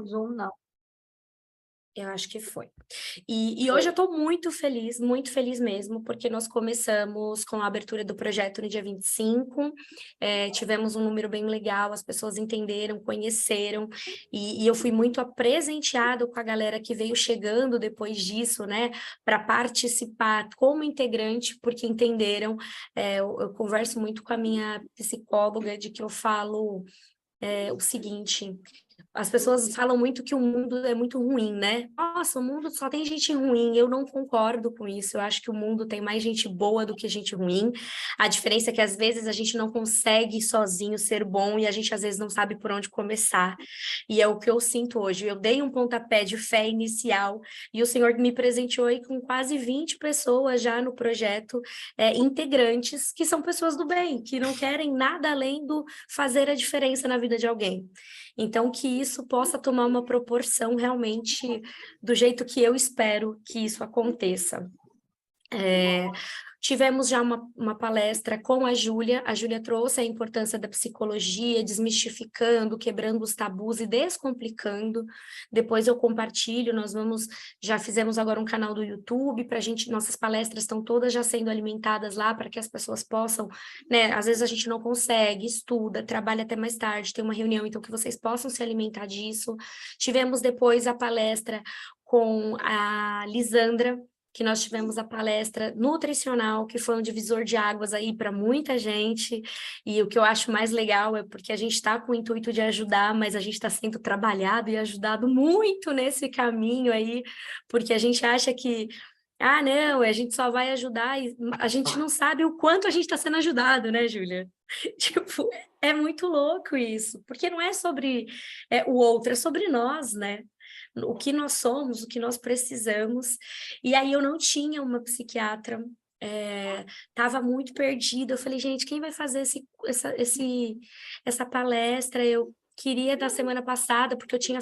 no Zoom, não. Eu acho que foi. E Foi. hoje eu estou muito feliz mesmo, porque nós começamos com a abertura do projeto no dia 25, tivemos um número bem legal, as pessoas entenderam, conheceram, e eu fui muito presenteada com a galera que veio chegando depois disso, né, para participar como integrante, porque entenderam. Eu converso muito com a minha psicóloga, de que eu falo o seguinte: as pessoas falam muito que o mundo é muito ruim, né? Nossa, o mundo só tem gente ruim. Eu não concordo com isso. Eu acho que o mundo tem mais gente boa do que gente ruim. A diferença é que às vezes a gente não consegue sozinho ser bom e a gente às vezes não sabe por onde começar. E é o que eu sinto hoje. Eu dei um pontapé de fé inicial e o Senhor me presenteou aí com quase 20 pessoas já no projeto, integrantes, que são pessoas do bem, que não querem nada além do fazer a diferença na vida de alguém. Então, que isso possa tomar uma proporção realmente do jeito que eu espero que isso aconteça. Tivemos já uma palestra com a Júlia trouxe a importância da psicologia, desmistificando, quebrando os tabus e descomplicando. Depois eu compartilho, já fizemos agora um canal do YouTube para a gente, nossas palestras estão todas já sendo alimentadas lá para que as pessoas possam, né? Às vezes a gente não consegue, estuda, trabalha até mais tarde, tem uma reunião, então que vocês possam se alimentar disso. Tivemos depois a palestra com a Lisandra, que nós tivemos a palestra nutricional, que foi um divisor de águas aí para muita gente, e o que eu acho mais legal é porque a gente está com o intuito de ajudar, mas a gente está sendo trabalhado e ajudado muito nesse caminho aí, porque a gente acha que, não, a gente só vai ajudar, e a gente não sabe o quanto a gente está sendo ajudado, né, Júlia? Tipo, é muito louco isso, porque não é sobre o outro, é sobre nós, né? O que nós somos, o que nós precisamos. E aí eu não tinha uma psiquiatra, estava muito perdida. Eu falei, gente, quem vai fazer essa palestra? Eu queria da semana passada, porque eu tinha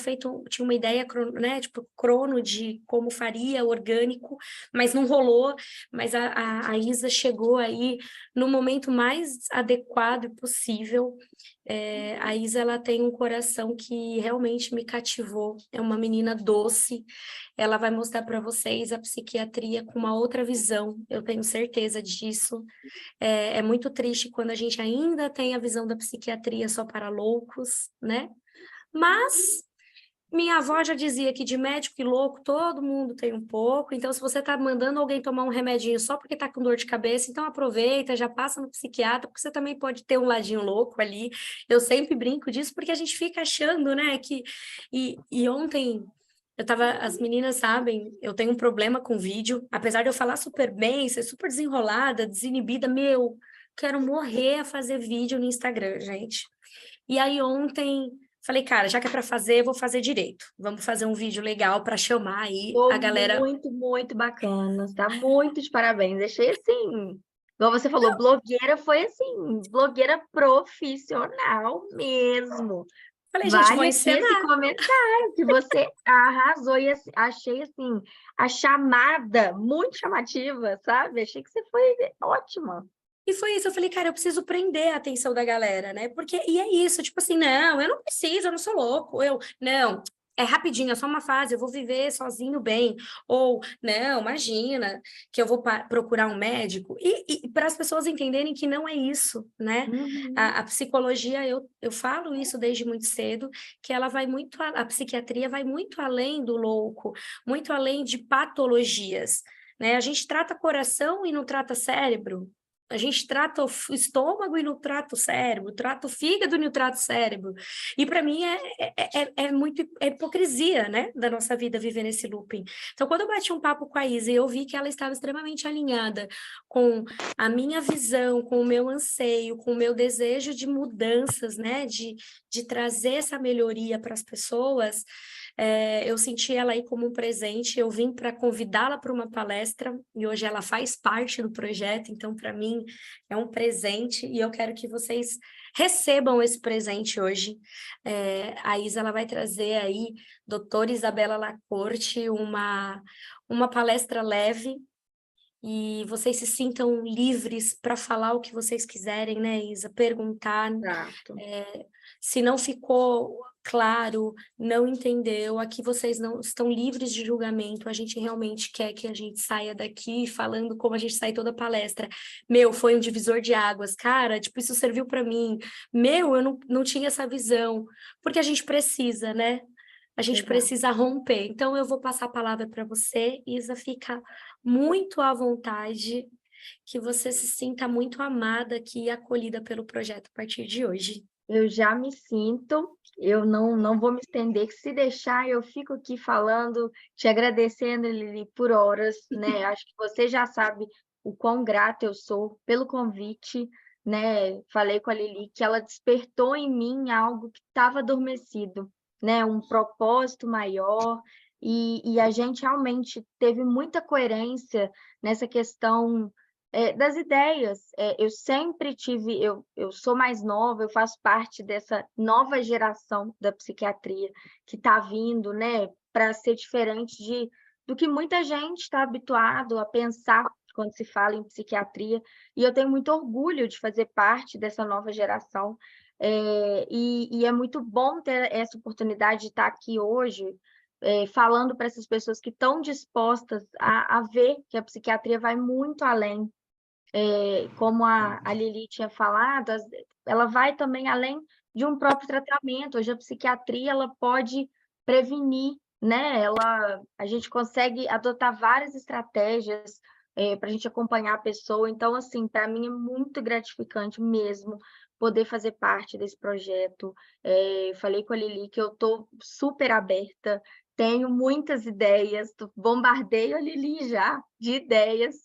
uma ideia, né, tipo, crono de como faria, orgânico, mas não rolou. Mas a Isa chegou aí no momento mais adequado possível. A Isa, ela tem um coração que realmente me cativou, é uma menina doce, ela vai mostrar para vocês a psiquiatria com uma outra visão, eu tenho certeza disso. É muito triste quando a gente ainda tem a visão da psiquiatria só para loucos, né? Mas minha avó já dizia que de médico e louco todo mundo tem um pouco, então se você está mandando alguém tomar um remedinho só porque está com dor de cabeça, então aproveita, já passa no psiquiatra, porque você também pode ter um ladinho louco ali. Eu sempre brinco disso porque a gente fica achando, né, que... E ontem as meninas sabem, eu tenho um problema com vídeo, apesar de eu falar super bem, ser super desenrolada, desinibida, quero morrer a fazer vídeo no Instagram, gente. E aí ontem falei, cara, já que é para fazer, vou fazer direito. Vamos fazer um vídeo legal para chamar aí Ficou a galera. muito, muito bacana. Tá muito de parabéns. Deixei assim. Igual você falou, blogueira foi assim, blogueira profissional mesmo. Falei, gente, vou Vale aqui esse encenar. comentário que você arrasou e achei assim a chamada muito chamativa, sabe? Achei que você foi ótima. E foi isso, eu falei, cara, eu preciso prender a atenção da galera, né? E é isso, tipo assim, não, eu não preciso, eu não sou louco, não, é rapidinho, é só uma fase, eu vou viver sozinho bem, ou, não, imagina que eu vou procurar um médico, e para as pessoas entenderem que não é isso, né? Uhum. A psicologia, eu falo isso desde muito cedo, que ela vai muito, a psiquiatria vai muito além do louco, muito além de patologias, né? A gente trata coração e não trata cérebro, a gente trata o estômago e não trata o cérebro, trata o fígado e não trata o cérebro. E para mim é muito hipocrisia, né, da nossa vida viver nesse looping. Então, quando eu bati um papo com a Isa e eu vi que ela estava extremamente alinhada com a minha visão, com o meu anseio, com o meu desejo de mudanças, né, de trazer essa melhoria para as pessoas, eu senti ela aí como um presente, eu vim para convidá-la para uma palestra e hoje ela faz parte do projeto, então para mim é um presente e eu quero que vocês recebam esse presente hoje. A Isa, ela vai trazer aí, doutora Isabela Lacorte, uma palestra leve, e vocês se sintam livres para falar o que vocês quiserem, né, Isa? Perguntar. Exato. Se não ficou claro, não entendeu, aqui vocês não estão livres de julgamento, a gente realmente quer que a gente saia daqui falando como a gente sai toda palestra. Meu, foi um divisor de águas, cara, tipo, isso serviu para mim. Meu, eu não tinha essa visão, porque a gente precisa, né? A gente Exato. precisa romper. Então, eu vou passar a palavra para você, Isa, fica muito à vontade, que você se sinta muito amada aqui e acolhida pelo projeto a partir de hoje. Eu já me sinto, eu não vou me estender, que se deixar eu fico aqui falando, te agradecendo, Lili, por horas, né? Acho que você já sabe o quão grata eu sou pelo convite, né? Falei com a Lili que ela despertou em mim algo que estava adormecido, né? Um propósito maior, e a gente realmente teve muita coerência nessa questão das ideias. Eu sempre tive, eu sou mais nova, eu faço parte dessa nova geração da psiquiatria que está vindo, né, para ser diferente do que muita gente está habituado a pensar quando se fala em psiquiatria, e eu tenho muito orgulho de fazer parte dessa nova geração, e é muito bom ter essa oportunidade de estar aqui hoje, falando para essas pessoas que estão dispostas a ver que a psiquiatria vai muito além, como a Lili tinha falado, ela vai também além de um próprio tratamento. Hoje a psiquiatria ela pode prevenir, né? A gente consegue adotar várias estratégias para a gente acompanhar a pessoa. Então, assim, para mim é muito gratificante mesmo poder fazer parte desse projeto. Falei com a Lili que eu estou super aberta, tenho muitas ideias, bombardeio a Lili já de ideias.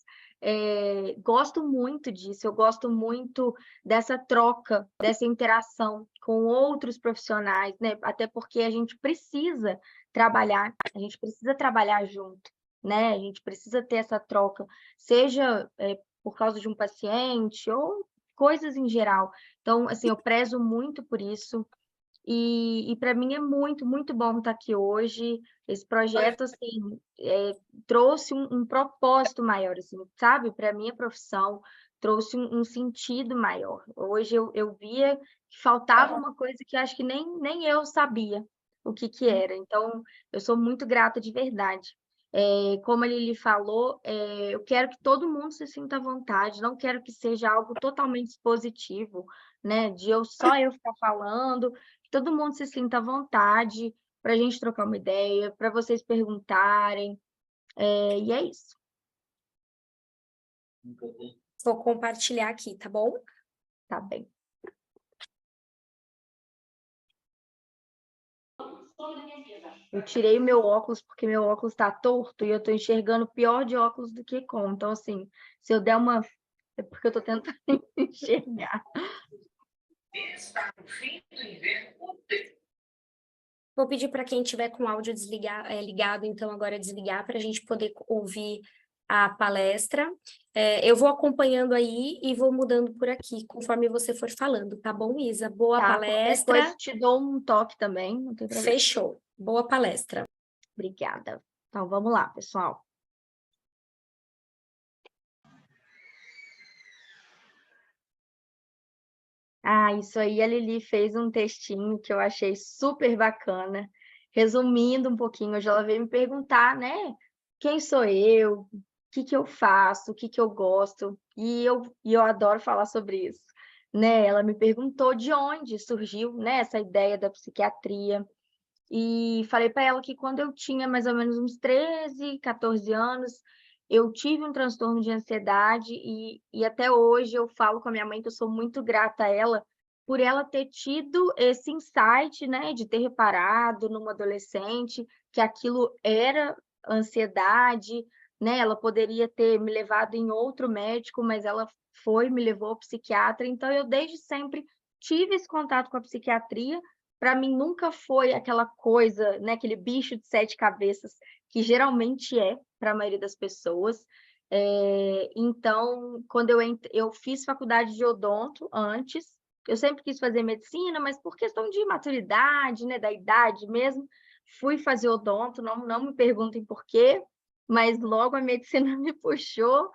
Gosto muito disso, eu gosto muito dessa troca, dessa interação com outros profissionais, né? Até porque a gente precisa trabalhar junto, né? A gente precisa ter essa troca, seja por causa de um paciente ou coisas em geral. Então, assim, eu prezo muito por isso. E para mim é muito, muito bom estar aqui hoje. Esse projeto, assim, trouxe um propósito maior, assim, sabe? Para a minha profissão, trouxe um sentido maior. Hoje eu via que faltava uma coisa que acho que nem eu sabia o que era. Então, eu sou muito grata de verdade. Como ele lhe falou, eu quero que todo mundo se sinta à vontade, não quero que seja algo totalmente expositivo, né? De só eu ficar falando, que todo mundo se sinta à vontade para a gente trocar uma ideia, para vocês perguntarem, e é isso. Vou compartilhar aqui, tá bom? Tá bem. Eu tirei o meu óculos porque meu óculos está torto e eu estou enxergando pior de óculos do que com. Então, assim, se eu der uma... É porque eu estou tentando enxergar. Vou pedir para quem tiver com o áudio ligado, então agora desligar, para a gente poder ouvir a palestra. Eu vou acompanhando aí e vou mudando por aqui, conforme você for falando, tá bom, Isa? Boa Tá, qualquer coisa palestra. te dou um toque também, não tem problema. Fechou. Boa palestra. Obrigada. Então, vamos lá, pessoal. Isso aí a Lili fez um textinho que eu achei super bacana, resumindo um pouquinho. Hoje ela veio me perguntar, né? Quem sou eu? O que eu faço? O que eu gosto? E eu adoro falar sobre isso, né? Ela me perguntou de onde surgiu, né, essa ideia da psiquiatria. E falei para ela que quando eu tinha mais ou menos uns 13, 14 anos, eu tive um transtorno de ansiedade e até hoje eu falo com a minha mãe que eu sou muito grata a ela por ela ter tido esse insight, né, de ter reparado numa adolescente que aquilo era ansiedade, né? Ela poderia ter me levado em outro médico, mas ela me levou ao psiquiatra. Então eu desde sempre tive esse contato com a psiquiatria. Para mim nunca foi aquela coisa, né, aquele bicho de 7 cabeças que geralmente é para a maioria das pessoas. Então, quando eu fiz faculdade de odonto antes, eu sempre quis fazer medicina, mas por questão de maturidade, né, da idade mesmo, fui fazer odonto, não me perguntem por quê, mas logo a medicina me puxou.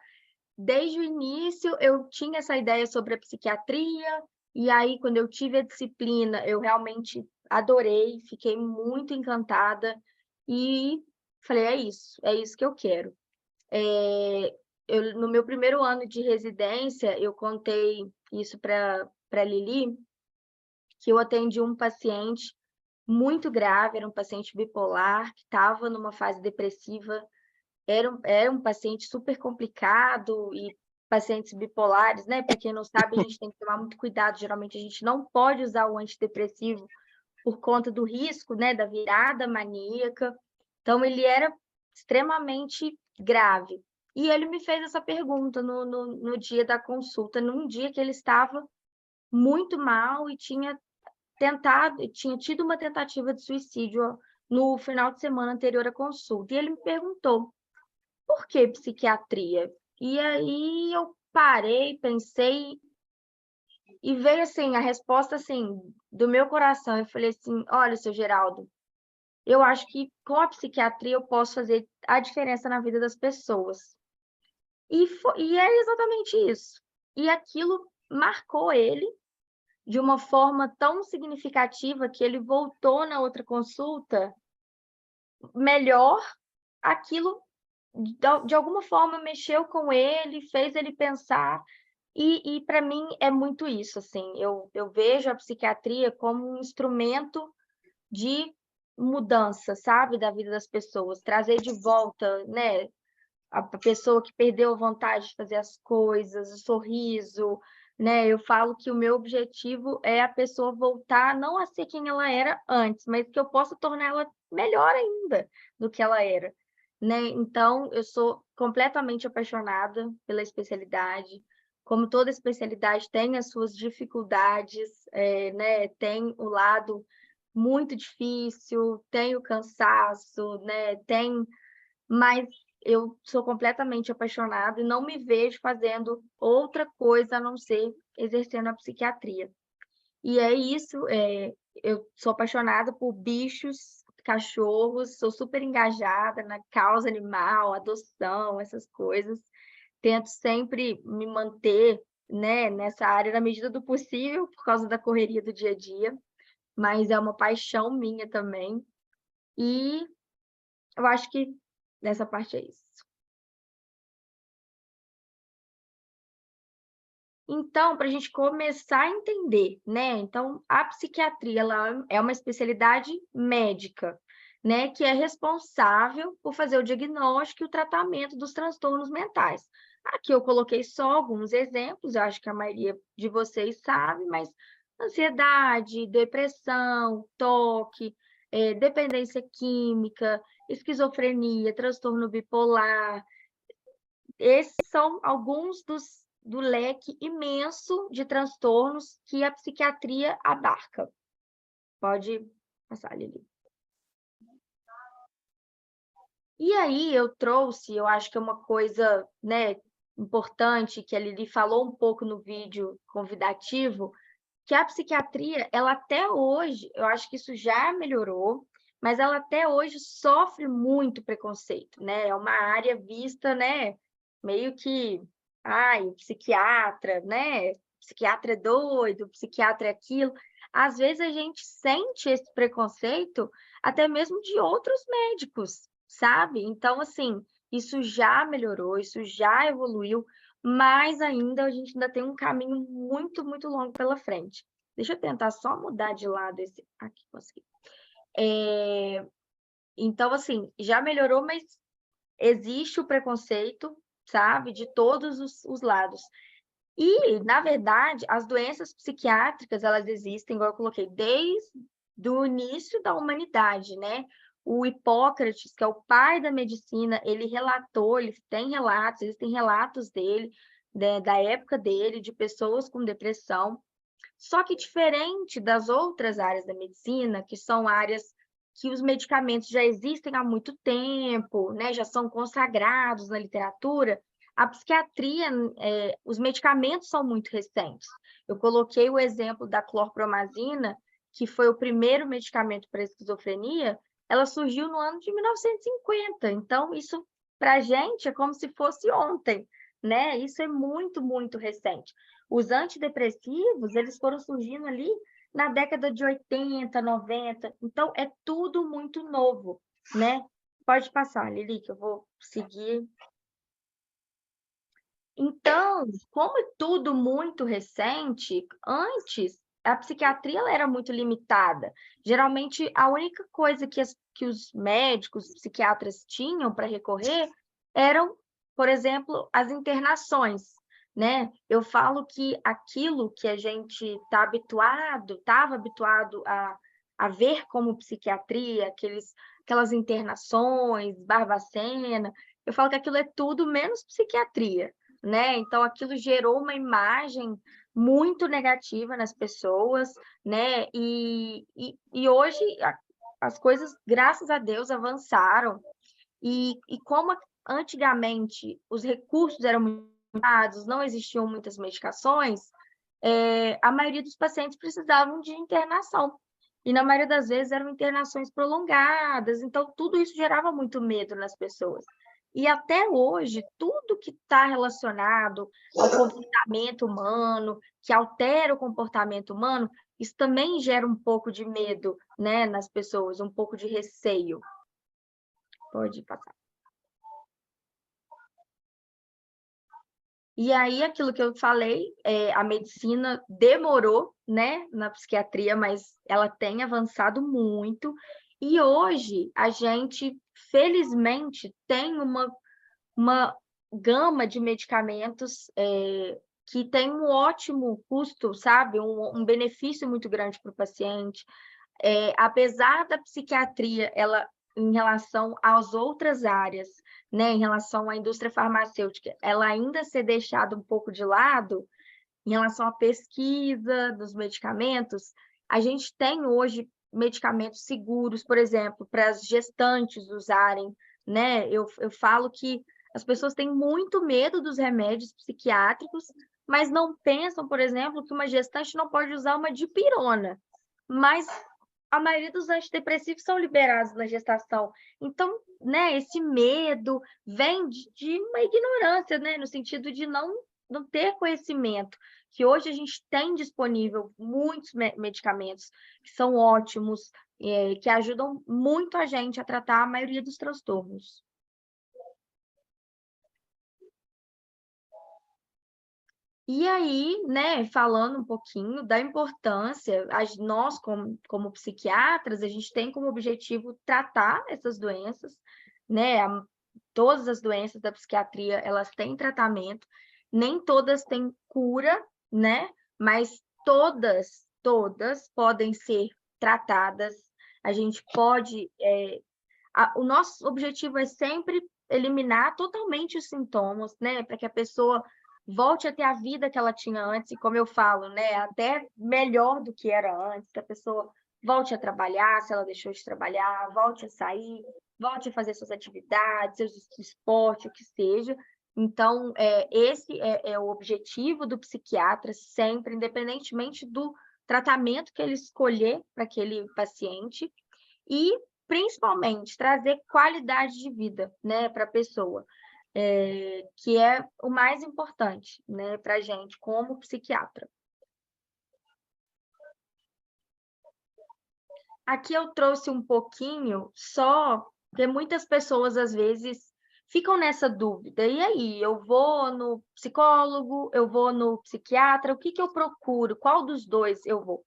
Desde o início eu tinha essa ideia sobre a psiquiatria, e aí quando eu tive a disciplina, eu realmente adorei, fiquei muito encantada e falei, é isso que eu quero. No meu primeiro ano de residência, eu contei isso para Lili, que eu atendi um paciente muito grave, era um paciente bipolar, que estava numa fase depressiva, era um paciente super complicado, e pacientes bipolares, né? Para quem não sabe, a gente tem que tomar muito cuidado, geralmente a gente não pode usar o antidepressivo por conta do risco, né, da virada maníaca. Então, ele era extremamente grave. E ele me fez essa pergunta no dia da consulta, num dia que ele estava muito mal e tinha tido uma tentativa de suicídio no final de semana anterior à consulta. E ele me perguntou, por que psiquiatria? E aí eu parei, pensei e veio assim a resposta assim do meu coração. Eu falei assim: "Olha, seu Geraldo, eu acho que com a psiquiatria eu posso fazer a diferença na vida das pessoas". E é exatamente isso. E aquilo marcou ele de uma forma tão significativa que ele voltou na outra consulta melhor. Aquilo de alguma forma mexeu com ele, fez ele pensar, e para mim é muito isso, assim, eu vejo a psiquiatria como um instrumento de mudança, sabe, da vida das pessoas, trazer de volta, né, a pessoa que perdeu a vontade de fazer as coisas, o sorriso, né? Eu falo que o meu objetivo é a pessoa voltar não a ser quem ela era antes, mas que eu possa torná-la melhor ainda do que ela era, né? Então, eu sou completamente apaixonada pela especialidade. Como toda especialidade tem as suas dificuldades, né? Tem o lado muito difícil, tem o cansaço, né? Mas eu sou completamente apaixonada e não me vejo fazendo outra coisa a não ser exercendo a psiquiatria. E é isso, eu sou apaixonada por bichos, cachorros, sou super engajada na causa animal, adoção, essas coisas. Tento sempre me manter, né, nessa área na medida do possível, por causa da correria do dia a dia, mas é uma paixão minha também. E eu acho que nessa parte é isso. Então, para a gente começar a entender, né? Então, a psiquiatria ela é uma especialidade médica, né? Que é responsável por fazer o diagnóstico e o tratamento dos transtornos mentais. Aqui eu coloquei só alguns exemplos, eu acho que a maioria de vocês sabe, mas ansiedade, depressão, toque, dependência química, esquizofrenia, transtorno bipolar, esses são alguns do leque imenso de transtornos que a psiquiatria abarca. Pode passar, Lili. E aí eu trouxe, eu acho que é uma coisa, né, importante, que a Lili falou um pouco no vídeo convidativo, que a psiquiatria, ela até hoje, eu acho que isso já melhorou, mas ela até hoje sofre muito preconceito, né? É uma área vista, né, meio que, ai, o psiquiatra, né? Psiquiatra é doido, psiquiatra é aquilo. Às vezes a gente sente esse preconceito até mesmo de outros médicos, sabe? Então, assim, isso já melhorou, isso já evoluiu, mas ainda a gente ainda tem um caminho muito, muito longo pela frente. Deixa eu tentar só mudar de lado esse aqui, consegui. Então, assim, já melhorou, mas existe o preconceito, sabe, de todos os lados. E, na verdade, as doenças psiquiátricas, elas existem, igual eu coloquei, desde o início da humanidade, né? O Hipócrates, que é o pai da medicina, ele relatou, ele tem relatos, existem relatos dele, né, da época dele, de pessoas com depressão. Só que diferente das outras áreas da medicina, que são áreas que os medicamentos já existem há muito tempo, né, já são consagrados na literatura, a psiquiatria, os medicamentos são muito recentes. Eu coloquei o exemplo da clorpromazina, que foi o primeiro medicamento para esquizofrenia, ela surgiu no ano de 1950. Então, isso para a gente é como se fosse ontem, né? Isso é muito, muito recente. Os antidepressivos, eles foram surgindo ali na década de 80, 90. Então, é tudo muito novo, né? Pode passar, Lili, que eu vou seguir. Então, como é tudo muito recente, antes a psiquiatria ela era muito limitada. Geralmente, a única coisa que os médicos, os psiquiatras tinham para recorrer eram, por exemplo, as internações, né? Eu falo que aquilo que a gente estava habituado a ver como psiquiatria, aquelas internações, Barbacena, eu falo que aquilo é tudo menos psiquiatria, né? Então, aquilo gerou uma imagem muito negativa nas pessoas, né? E hoje as coisas, graças a Deus, avançaram. E como antigamente os recursos eram limitados, não existiam muitas medicações, a maioria dos pacientes precisavam de internação. E, na maioria das vezes, eram internações prolongadas. Então, tudo isso gerava muito medo nas pessoas. E até hoje, tudo que está relacionado ao comportamento humano, que altera o comportamento humano, isso também gera um pouco de medo, né, nas pessoas, um pouco de receio. Pode passar. E aí, aquilo que eu falei, a medicina demorou, né, na psiquiatria, mas ela tem avançado muito. E hoje, a gente, felizmente, tem uma gama de medicamentos que tem um ótimo custo, sabe? Um benefício muito grande para o paciente. Apesar da psiquiatria, ela, em relação às outras áreas, né, em relação à indústria farmacêutica, ela ainda ser deixada um pouco de lado, em relação à pesquisa dos medicamentos, a gente tem hoje medicamentos seguros, por exemplo, para as gestantes usarem, né? Eu falo que as pessoas têm muito medo dos remédios psiquiátricos, mas não pensam, por exemplo, que uma gestante não pode usar uma dipirona. Mas a maioria dos antidepressivos são liberados na gestação. Então, né, esse medo vem de uma ignorância, né, no sentido de não ter conhecimento, que hoje a gente tem disponível muitos medicamentos que são ótimos, que ajudam muito a gente a tratar a maioria dos transtornos. E aí, né, falando um pouquinho da importância, nós, como psiquiatras, a gente tem como objetivo tratar essas doenças, né? Todas as doenças da psiquiatria, elas têm tratamento, nem todas têm cura, né? Mas todas podem ser tratadas. A gente pode. O nosso objetivo é sempre eliminar totalmente os sintomas, né? Para que a pessoa volte a ter a vida que ela tinha antes, e como eu falo, né, até melhor do que era antes, que a pessoa volte a trabalhar, se ela deixou de trabalhar, volte a sair, volte a fazer suas atividades, seus esporte, o que seja. Então, esse é o objetivo do psiquiatra sempre, independentemente do tratamento que ele escolher para aquele paciente, e principalmente trazer qualidade de vida, né, para a pessoa. Que é o mais importante, né, para a gente, como psiquiatra. Aqui eu trouxe um pouquinho só, porque muitas pessoas, às vezes, ficam nessa dúvida. E aí, eu vou no psicólogo, eu vou no psiquiatra, o que eu procuro? Qual dos dois eu vou?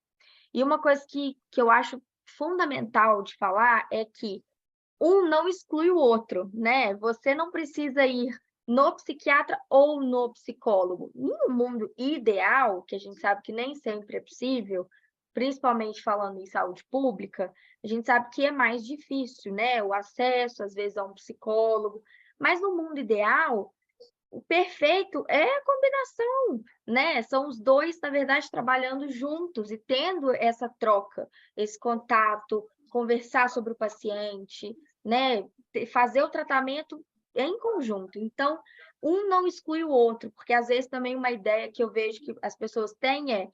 E uma coisa que eu acho fundamental de falar é que um não exclui o outro, né? Você não precisa ir no psiquiatra ou no psicólogo. Em um mundo ideal, que a gente sabe que nem sempre é possível, principalmente falando em saúde pública, a gente sabe que é mais difícil, né? O acesso, às vezes, a um psicólogo. Mas no mundo ideal, o perfeito é a combinação, né? São os dois, na verdade, trabalhando juntos e tendo essa troca, esse contato, conversar sobre o paciente, né? Fazer o tratamento em conjunto. Então, um não exclui o outro, porque às vezes também uma ideia que eu vejo que as pessoas têm é: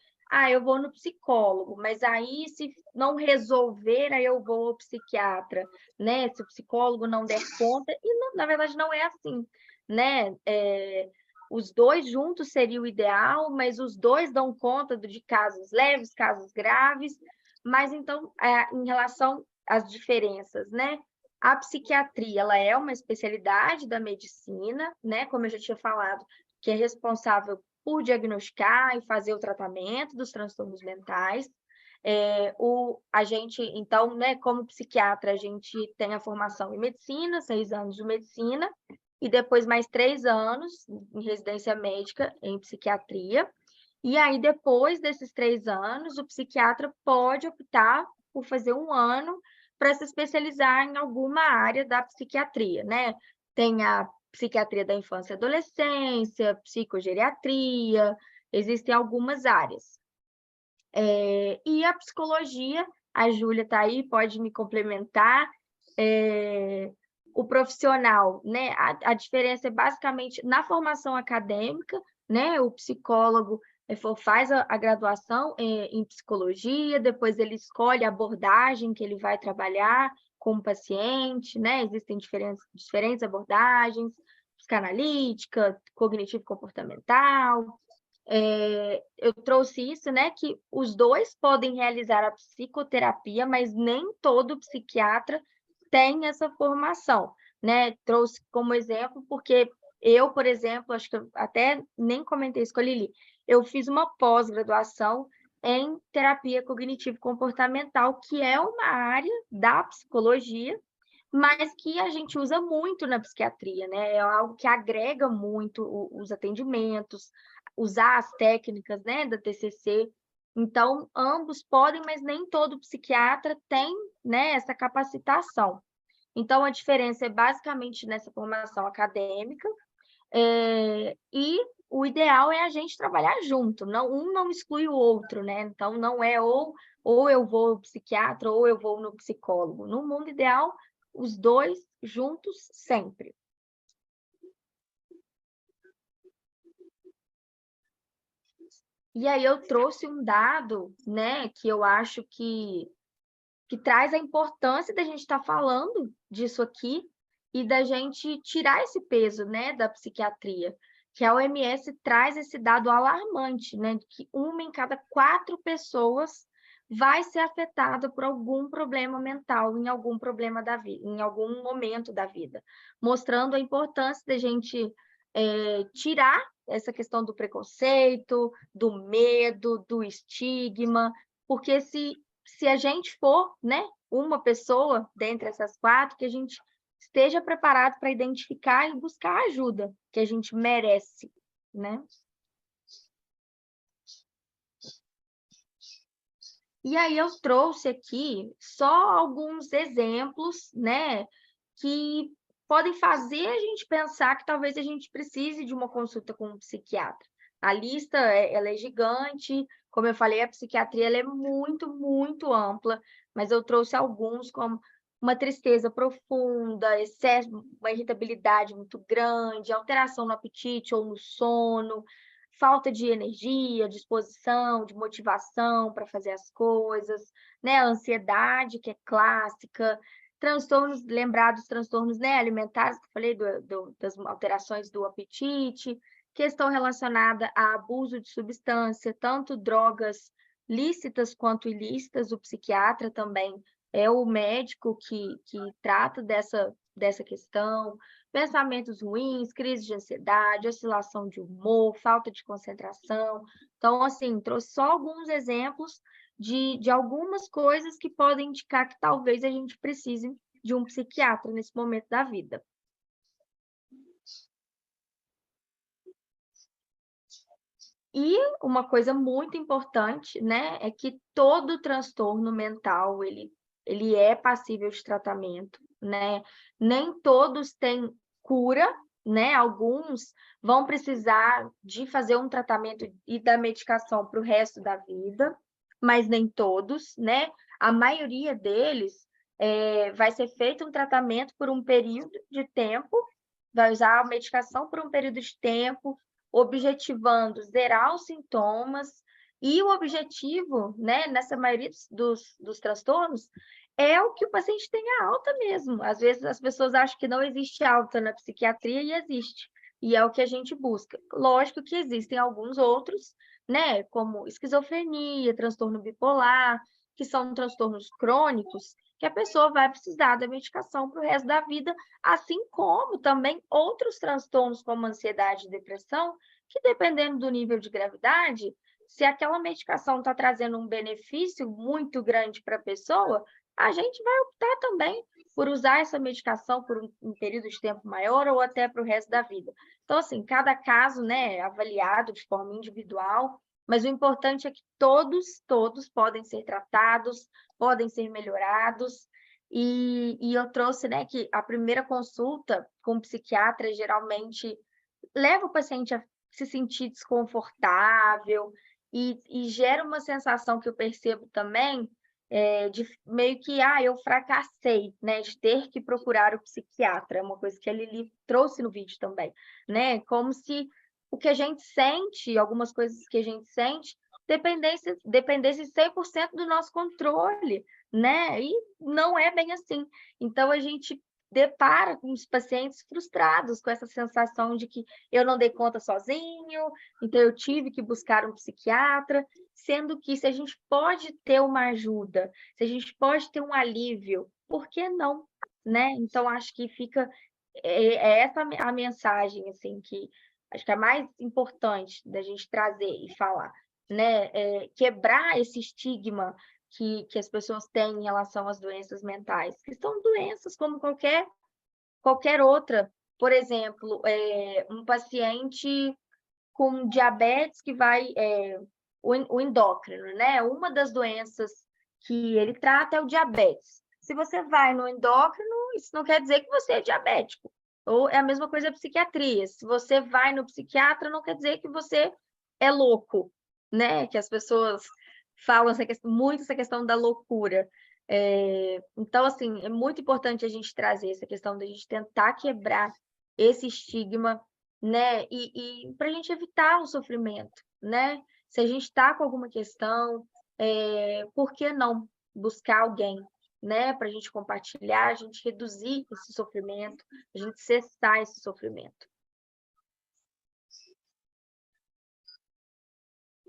eu vou no psicólogo, mas aí se não resolver, aí eu vou ao psiquiatra, né? Se o psicólogo não der conta, e na verdade não é assim, né? os dois juntos seria o ideal, mas os dois dão conta de casos leves, casos graves. Mas, então, em relação às diferenças, né? A psiquiatria, ela é uma especialidade da medicina, né? Como eu já tinha falado, que é responsável por diagnosticar e fazer o tratamento dos transtornos mentais. A gente, então, né, como psiquiatra, a gente tem a formação em medicina, 6 anos de medicina, e depois mais 3 anos em residência médica em psiquiatria. E aí, depois desses 3 anos, o psiquiatra pode optar por fazer 1 ano para se especializar em alguma área da psiquiatria, né? Tem a psiquiatria da infância e adolescência, psicogeriatria, existem algumas áreas. E a psicologia, a Júlia está aí, pode me complementar. O profissional, né? A diferença é basicamente na formação acadêmica, né? O psicólogo faz a graduação em psicologia, depois ele escolhe a abordagem que ele vai trabalhar com o paciente, né? Existem diferentes abordagens, psicanalítica, cognitivo-comportamental. Eu trouxe isso, né? Que os dois podem realizar a psicoterapia, mas nem todo psiquiatra tem essa formação, né? Trouxe como exemplo, porque eu, por exemplo, acho que eu até nem comentei isso com a Lili, eu fiz uma pós-graduação em terapia cognitivo-comportamental, que é uma área da psicologia, mas que a gente usa muito na psiquiatria, né? É algo que agrega muito os atendimentos, usar as técnicas, né, da TCC. Então, ambos podem, mas nem todo psiquiatra tem, né, essa capacitação. Então, a diferença é basicamente nessa formação acadêmica, e o ideal é a gente trabalhar junto, um não exclui o outro, né? Então, não é ou eu vou no psiquiatra ou eu vou no psicólogo. No mundo ideal, os dois juntos sempre. E aí eu trouxe um dado, né, que eu acho que traz a importância da gente estar falando disso aqui e da gente tirar esse peso, né, da psiquiatria, que a OMS traz esse dado alarmante, né, de que 1 em cada 4 pessoas vai ser afetada por algum problema mental em algum problema da vida, em algum momento da vida, mostrando a importância da gente tirar essa questão do preconceito, do medo, do estigma, porque se a gente for, né, uma pessoa dentre essas 4, que a gente esteja preparado para identificar e buscar a ajuda que a gente merece, né? E aí eu trouxe aqui só alguns exemplos, né, que podem fazer a gente pensar que talvez a gente precise de uma consulta com um psiquiatra. A lista ela é gigante, como eu falei, a psiquiatria ela é muito, muito ampla, mas eu trouxe alguns como uma tristeza profunda, excesso, uma irritabilidade muito grande, alteração no apetite ou no sono, falta de energia, disposição, de motivação para fazer as coisas, né? A ansiedade, que é clássica, transtornos, lembrar dos transtornos, né, alimentares, que eu falei das alterações do apetite, questão relacionada a abuso de substância, tanto drogas lícitas quanto ilícitas, o psiquiatra também é o médico que trata dessa questão, pensamentos ruins, crise de ansiedade, oscilação de humor, falta de concentração. Então, assim, trouxe só alguns exemplos de algumas coisas que podem indicar que talvez a gente precise de um psiquiatra nesse momento da vida. E uma coisa muito importante, né, é que todo transtorno mental, ele é passível de tratamento, né? Nem todos têm cura, né? Alguns vão precisar de fazer um tratamento e da medicação para o resto da vida, mas nem todos, né? A maioria deles vai ser feito um tratamento por um período de tempo, vai usar a medicação por um período de tempo, objetivando zerar os sintomas, e o objetivo, né, nessa maioria dos transtornos, é o que o paciente tenha alta mesmo. Às vezes as pessoas acham que não existe alta na psiquiatria e existe, e é o que a gente busca. Lógico que existem alguns outros, né, como esquizofrenia, transtorno bipolar, que são transtornos crônicos, que a pessoa vai precisar da medicação para o resto da vida, assim como também outros transtornos como ansiedade e depressão, que dependendo do nível de gravidade, se aquela medicação está trazendo um benefício muito grande para a pessoa, a gente vai optar também por usar essa medicação por um período de tempo maior ou até para o resto da vida. Então, assim, cada caso, né, é avaliado de forma individual, mas o importante é que todos podem ser tratados, podem ser melhorados, e eu trouxe, né, que a primeira consulta com o psiquiatra geralmente leva o paciente a se sentir desconfortável e gera uma sensação que eu percebo também, de meio que, eu fracassei, né, de ter que procurar o psiquiatra, é uma coisa que a Lili trouxe no vídeo também, né, como se o que a gente sente, algumas coisas que a gente sente, dependesse 100% do nosso controle, né, e não é bem assim. Então a gente depara com os pacientes frustrados com essa sensação de que eu não dei conta sozinho, então eu tive que buscar um psiquiatra, sendo que se a gente pode ter uma ajuda, se a gente pode ter um alívio, por que não, né? Então acho que fica essa a mensagem assim que acho que é a mais importante da gente trazer e falar, né? Quebrar esse estigma que as pessoas têm em relação às doenças mentais, que são doenças como qualquer outra. Por exemplo, um paciente com diabetes que vai, o endócrino, né? Uma das doenças que ele trata é o diabetes. Se você vai no endócrino, isso não quer dizer que você é diabético. Ou é a mesma coisa a psiquiatria. Se você vai no psiquiatra, não quer dizer que você é louco, né? Que as pessoas falam muito essa questão da loucura. Então, assim, é muito importante a gente trazer essa questão da gente tentar quebrar esse estigma, né? E para a gente evitar o sofrimento, né? Se a gente está com alguma questão, por que não buscar alguém, né? Para a gente compartilhar, a gente reduzir esse sofrimento, a gente cessar esse sofrimento.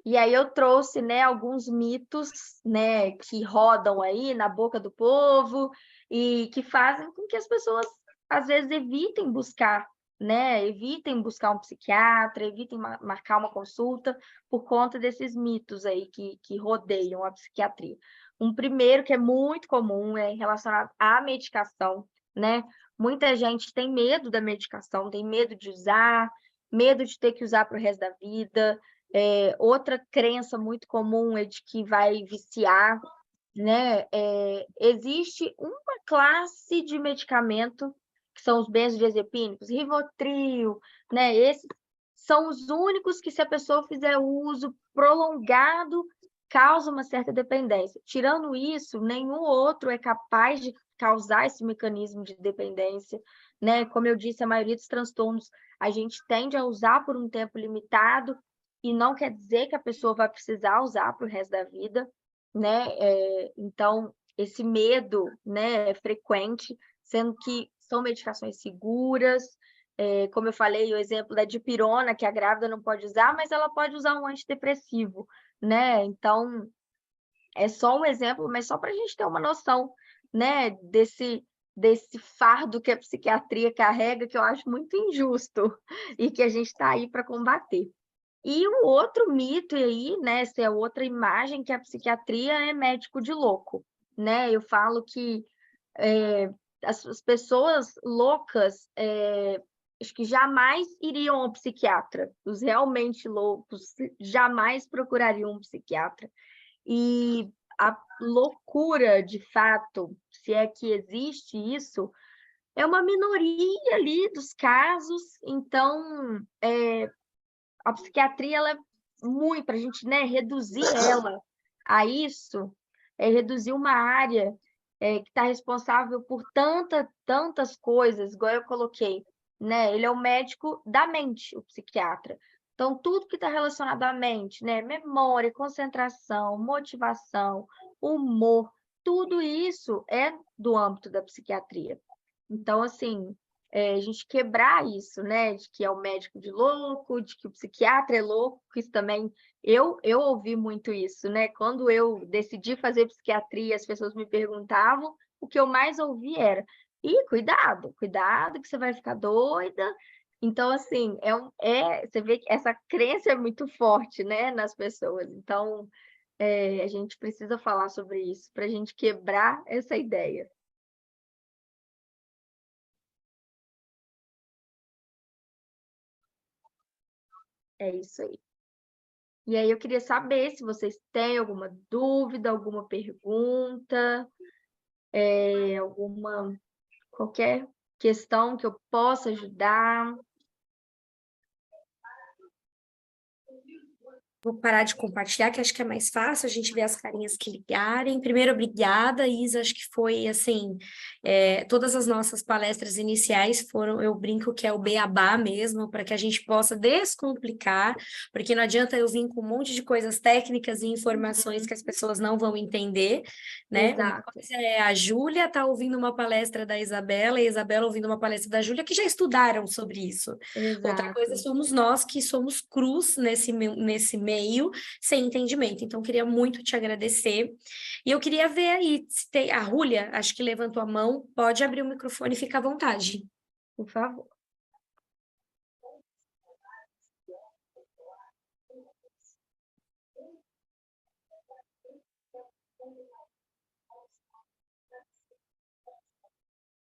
E aí eu trouxe, né, alguns mitos, né, que rodam aí na boca do povo e que fazem com que as pessoas às vezes evitem buscar, né, evitem buscar um psiquiatra, evitem marcar uma consulta por conta desses mitos aí que rodeiam a psiquiatria. Um primeiro que é muito comum é relacionado à medicação, né? Muita gente tem medo da medicação, tem medo de usar, medo de ter que usar para o resto da vida. Outra crença muito comum é de que vai viciar, né? Existe uma classe de medicamento, que são os benzodiazepínicos, Rivotril, né? Esses são os únicos que, se a pessoa fizer uso prolongado, causa uma certa dependência. Tirando isso, nenhum outro é capaz de causar esse mecanismo de dependência, né? Como eu disse, a maioria dos transtornos a gente tende a usar por um tempo limitado, e não quer dizer que a pessoa vai precisar usar para o resto da vida, né? Então, esse medo, né, é frequente, sendo que são medicações seguras. Como eu falei, o exemplo da dipirona, que a grávida não pode usar, mas ela pode usar um antidepressivo, né? Então, é só um exemplo, mas só para a gente ter uma noção, né, desse fardo que a psiquiatria carrega, que eu acho muito injusto e que a gente está aí para combater. E o outro mito aí, né, essa é outra imagem, que a psiquiatria é médico de louco, né? Eu falo que as pessoas loucas, acho que jamais iriam ao psiquiatra. Os realmente loucos jamais procurariam um psiquiatra. E a loucura, de fato, se é que existe isso, é uma minoria ali dos casos. Então, a psiquiatria, ela é muito, para a gente, né, reduzir ela a isso, reduzir uma área que está responsável por tantas coisas, igual eu coloquei, né? Ele é o médico da mente, o psiquiatra. Então, tudo que está relacionado à mente, né? Memória, concentração, motivação, humor, tudo isso é do âmbito da psiquiatria. Então, assim, a gente quebrar isso, né? De que é o médico de louco, de que o psiquiatra é louco, que isso também... Eu ouvi muito isso, né? Quando eu decidi fazer psiquiatria, as pessoas me perguntavam, o que eu mais ouvi era: ih, cuidado, cuidado que você vai ficar doida. Então, assim, você vê que essa crença é muito forte, né, nas pessoas. Então, a gente precisa falar sobre isso para a gente quebrar essa ideia. É isso aí. E aí eu queria saber se vocês têm alguma dúvida, alguma pergunta, qualquer questão que eu possa ajudar. Vou parar de compartilhar, que acho que é mais fácil a gente ver as carinhas que ligarem. Primeiro, obrigada, Isa, acho que foi, assim, todas as nossas palestras iniciais foram, eu brinco que é o beabá mesmo, para que a gente possa descomplicar, porque não adianta eu vir com um monte de coisas técnicas e informações que as pessoas não vão entender, né? Uma Exato, coisa é a Júlia tá ouvindo uma palestra da Isabela e a Isabela ouvindo uma palestra da Júlia, que já estudaram sobre isso. Outra coisa exato. somos nós que somos crus nesse meio, sem entendimento. Então, queria muito te agradecer. E eu queria ver aí, se tem... A Rúlia, acho que levantou a mão, pode abrir o microfone e fica à vontade. Por favor.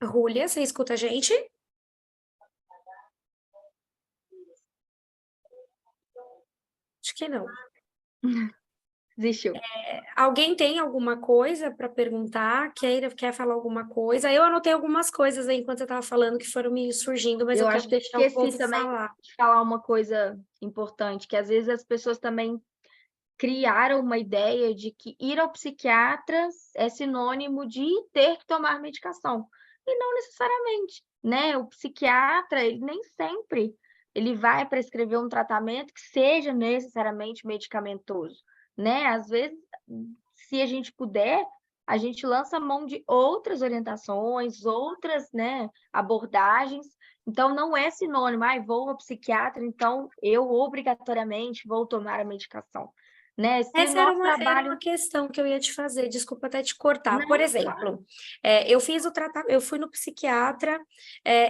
Rúlia, você escuta a gente? Acho que não. Desistiu. Alguém tem alguma coisa para perguntar? Quer falar alguma coisa? Eu anotei algumas coisas aí enquanto eu estava falando que foram me surgindo, mas Eu eu acho quero que eu deixar o esqueci povo também falar. de falar uma coisa importante, que às vezes as pessoas também criaram uma ideia de que ir ao psiquiatra é sinônimo de ter que tomar medicação. E não necessariamente, né? O psiquiatra, ele nem sempre ele vai prescrever um tratamento que seja necessariamente medicamentoso, né? Às vezes, se a gente puder, a gente lança mão de outras orientações, outras, né, abordagens. Então, não é sinônimo, vou ao psiquiatra, então eu obrigatoriamente vou tomar a medicação. Né? Se o Essa era nosso uma trabalho... questão que eu ia te fazer, desculpa até te cortar. Por Não, claro. exemplo, eu fiz o tratamento, eu fui no psiquiatra,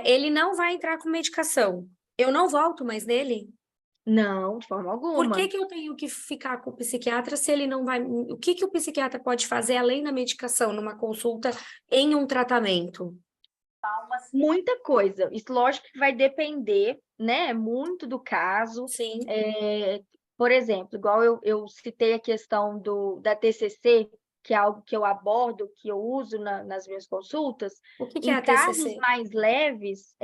ele não vai entrar com medicação. Eu não volto mais nele? Não, de forma Por que alguma. que eu tenho que ficar com o psiquiatra se ele não vai? O que que o psiquiatra pode fazer além da medicação numa consulta em um tratamento? Muita coisa. Isso, lógico que vai depender, né, muito do caso. Sim. Por exemplo, igual eu citei a questão da TCC, que é algo que eu abordo, que eu uso nas minhas consultas. O que que é Em a casos TCC? mais leves,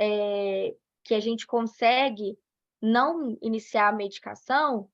que a gente consegue não iniciar a medicação,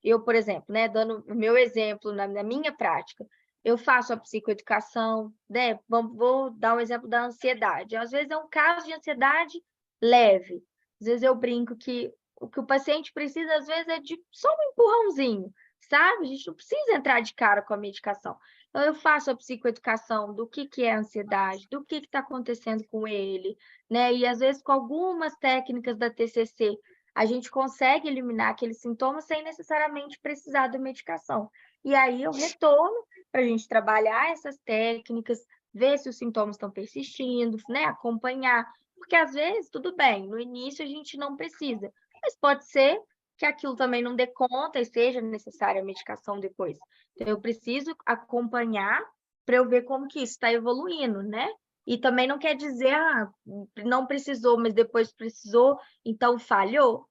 eu, por exemplo, né, dando o meu exemplo na minha prática, eu faço a psicoeducação, né? Vou dar um exemplo da ansiedade. Às vezes é um caso de ansiedade leve. Às vezes eu brinco que o que o paciente precisa, às vezes, é de só um empurrãozinho, sabe? A gente não precisa entrar de cara com a medicação. Então, eu faço a psicoeducação do que é a ansiedade, do que está acontecendo com ele, né? E, às vezes, com algumas técnicas da TCC, a gente consegue eliminar aqueles sintomas sem necessariamente precisar da medicação. E aí eu retorno para a gente trabalhar essas técnicas, ver se os sintomas estão persistindo, né? Acompanhar. Porque, às vezes, tudo bem, no início a gente não precisa, mas pode ser que aquilo também não dê conta e seja necessária a medicação depois. Então, eu preciso acompanhar para eu ver como que isso está evoluindo, né? E também não quer dizer, não precisou, mas depois precisou, então falhou.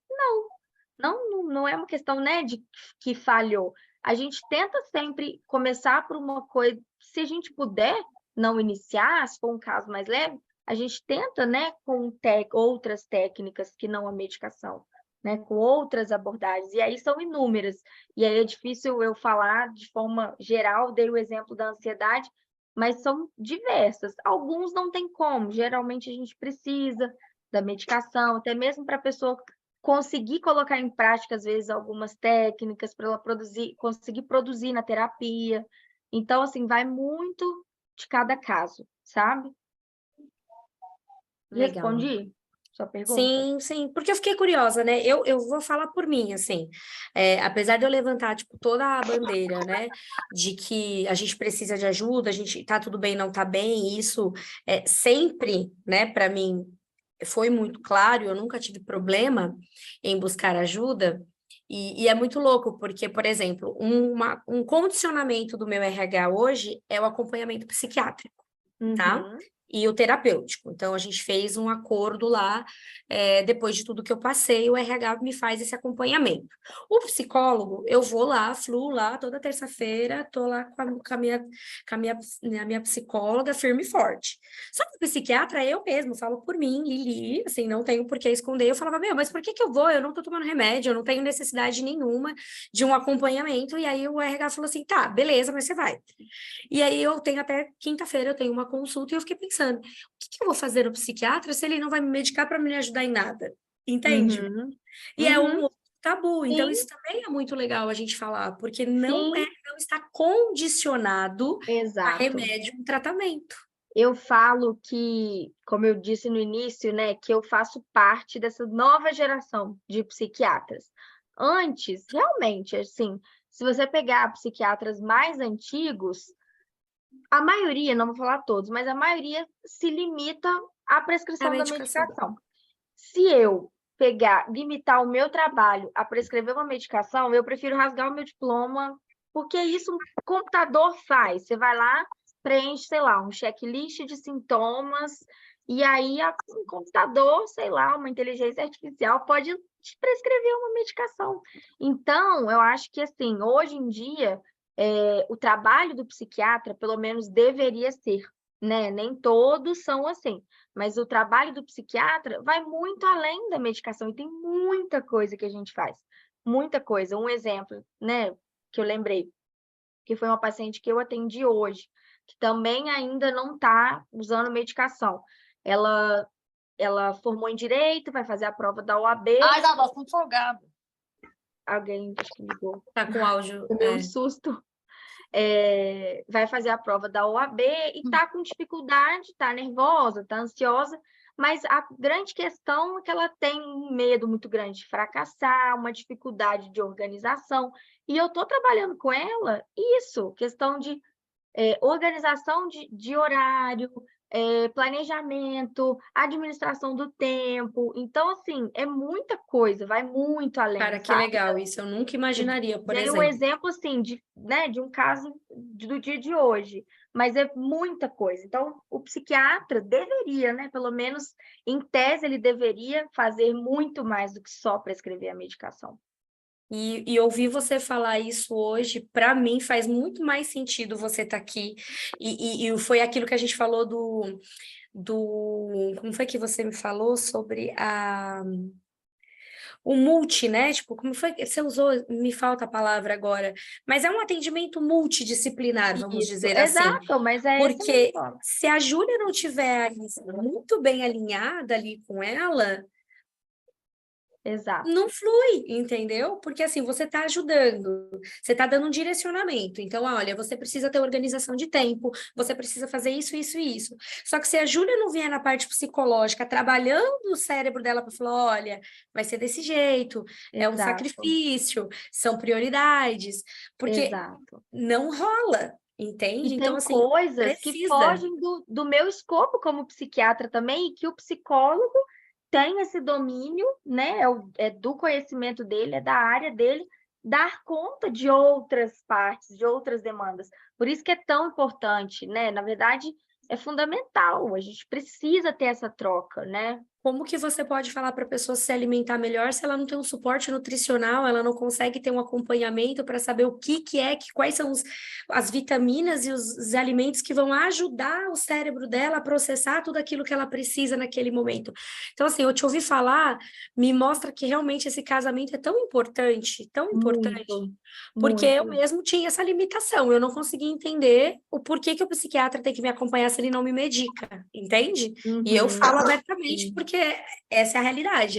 Não é uma questão, né, de que falhou. A gente tenta sempre começar por uma coisa, se a gente puder não iniciar, se for um caso mais leve, a gente tenta, né, com outras técnicas que não a medicação, né, com outras abordagens, e aí são inúmeras. E aí é difícil eu falar de forma geral, dei o exemplo da ansiedade, mas são diversas. Alguns não tem como, geralmente a gente precisa da medicação, até mesmo para a pessoa conseguir colocar em prática, às vezes, algumas técnicas para ela conseguir produzir na terapia. Então, assim, vai muito de cada caso, sabe? Legal. Respondi sua pergunta? Sim, sim, porque eu fiquei curiosa, né? Eu vou falar por mim, assim, apesar de eu levantar, tipo, toda a bandeira, né, de que a gente precisa de ajuda, a gente tá tudo bem, não tá bem, isso sempre, né, para mim foi muito claro, eu nunca tive problema em buscar ajuda, e é muito louco, porque, por exemplo, um condicionamento do meu RH hoje é o acompanhamento psiquiátrico, tá? Uhum. E o terapêutico. Então, a gente fez um acordo lá, depois de tudo que eu passei, o RH me faz esse acompanhamento. O psicólogo, eu vou lá, fluo lá toda terça-feira, tô lá com a minha psicóloga firme e forte. Só que o psiquiatra, eu mesmo, falo por mim, Lili, assim, não tenho por que esconder. Eu falava, meu, mas por que que eu vou? Eu não tô tomando remédio, eu não tenho necessidade nenhuma de um acompanhamento. E aí o RH falou assim, tá, beleza, mas você vai. E aí eu tenho até quinta-feira, eu tenho uma consulta e eu fiquei pensando, o que que eu vou fazer no psiquiatra se ele não vai me medicar para me ajudar em nada? Entende? Uhum. E é um Uhum. outro tabu. Então Sim, isso também é muito legal a gente falar, porque sim, não está condicionado a exato. remédio, um tratamento. Eu falo que, como eu disse no início, né, que eu faço parte dessa nova geração de psiquiatras. Antes, realmente, assim, se você pegar psiquiatras mais antigos, a maioria, não vou falar todos, mas a maioria se limita à É a prescrição da medicação. medicação. Se eu pegar, limitar o meu trabalho a prescrever uma medicação, eu prefiro rasgar o meu diploma, porque isso um computador faz. Você vai lá, preenche, sei lá, um checklist de sintomas, e aí um computador, sei lá, uma inteligência artificial pode te prescrever uma medicação. Então, eu acho que, assim, hoje em dia, o trabalho do psiquiatra, pelo menos, deveria ser, né? Nem todos são assim, mas o trabalho do psiquiatra vai muito além da medicação e tem muita coisa que a gente faz, muita coisa. Um exemplo, né, que eu lembrei, que foi uma paciente que eu atendi hoje, que também ainda não está usando medicação. Ela, ela formou em direito, vai fazer a prova da OAB. Ai, tá bastante folgado. Alguém acho que ligou. Tá com áudio. Tomei um susto. Vai fazer a prova da OAB e está com dificuldade, está nervosa, está ansiosa, mas a grande questão é que ela tem um medo muito grande de fracassar, uma dificuldade de organização, e eu estou trabalhando com ela isso, questão de organização de horário, planejamento, administração do tempo. Então, assim, é muita coisa, vai muito além, Cara, que sabe? legal. Isso eu nunca imaginaria, por Dei um exemplo. exemplo, assim, de um caso do dia de hoje, mas é muita coisa. Então, o psiquiatra deveria, né, pelo menos em tese, ele deveria fazer muito mais do que só prescrever a medicação. E ouvir você falar isso hoje, para mim, faz muito mais sentido você estar aqui. E foi aquilo que a gente falou do. Como foi que você me falou sobre o multi, né? Tipo, como foi que você usou? Me falta a palavra agora. Mas é um atendimento multidisciplinar, vamos Isso, dizer assim. exato, mas é esse mesmo Porque nome. se a Júlia não tiver ali muito bem alinhada ali com ela, Exato, não flui, entendeu? Porque assim, você está ajudando, você está dando um direcionamento. Então, olha, você precisa ter organização de tempo, você precisa fazer isso, isso e isso. Só que se a Júlia não vier na parte psicológica, trabalhando o cérebro dela para falar, olha, vai ser desse jeito, é um exato, sacrifício, são prioridades, porque exato. não rola, E entende? Então, tem assim, coisas que precisa. fogem do meu escopo como psiquiatra também, e que o psicólogo tem esse domínio, né? É do conhecimento dele, é da área dele, dar conta de outras partes, de outras demandas. Por isso que é tão importante, né? Na verdade, é fundamental, a gente precisa ter essa troca, né? Como que você pode falar para a pessoa se alimentar melhor se ela não tem um suporte nutricional, ela não consegue ter um acompanhamento para saber o que é, quais são as vitaminas e os alimentos que vão ajudar o cérebro dela a processar tudo aquilo que ela precisa naquele momento. Então, assim, eu te ouvi falar, me mostra que realmente esse casamento é tão importante, Muito, porque eu muito. mesmo tinha essa limitação, eu não conseguia entender o porquê que o psiquiatra tem que me acompanhar se ele não me medica, entende? E eu Uhum, falo abertamente sim, porque essa é a realidade.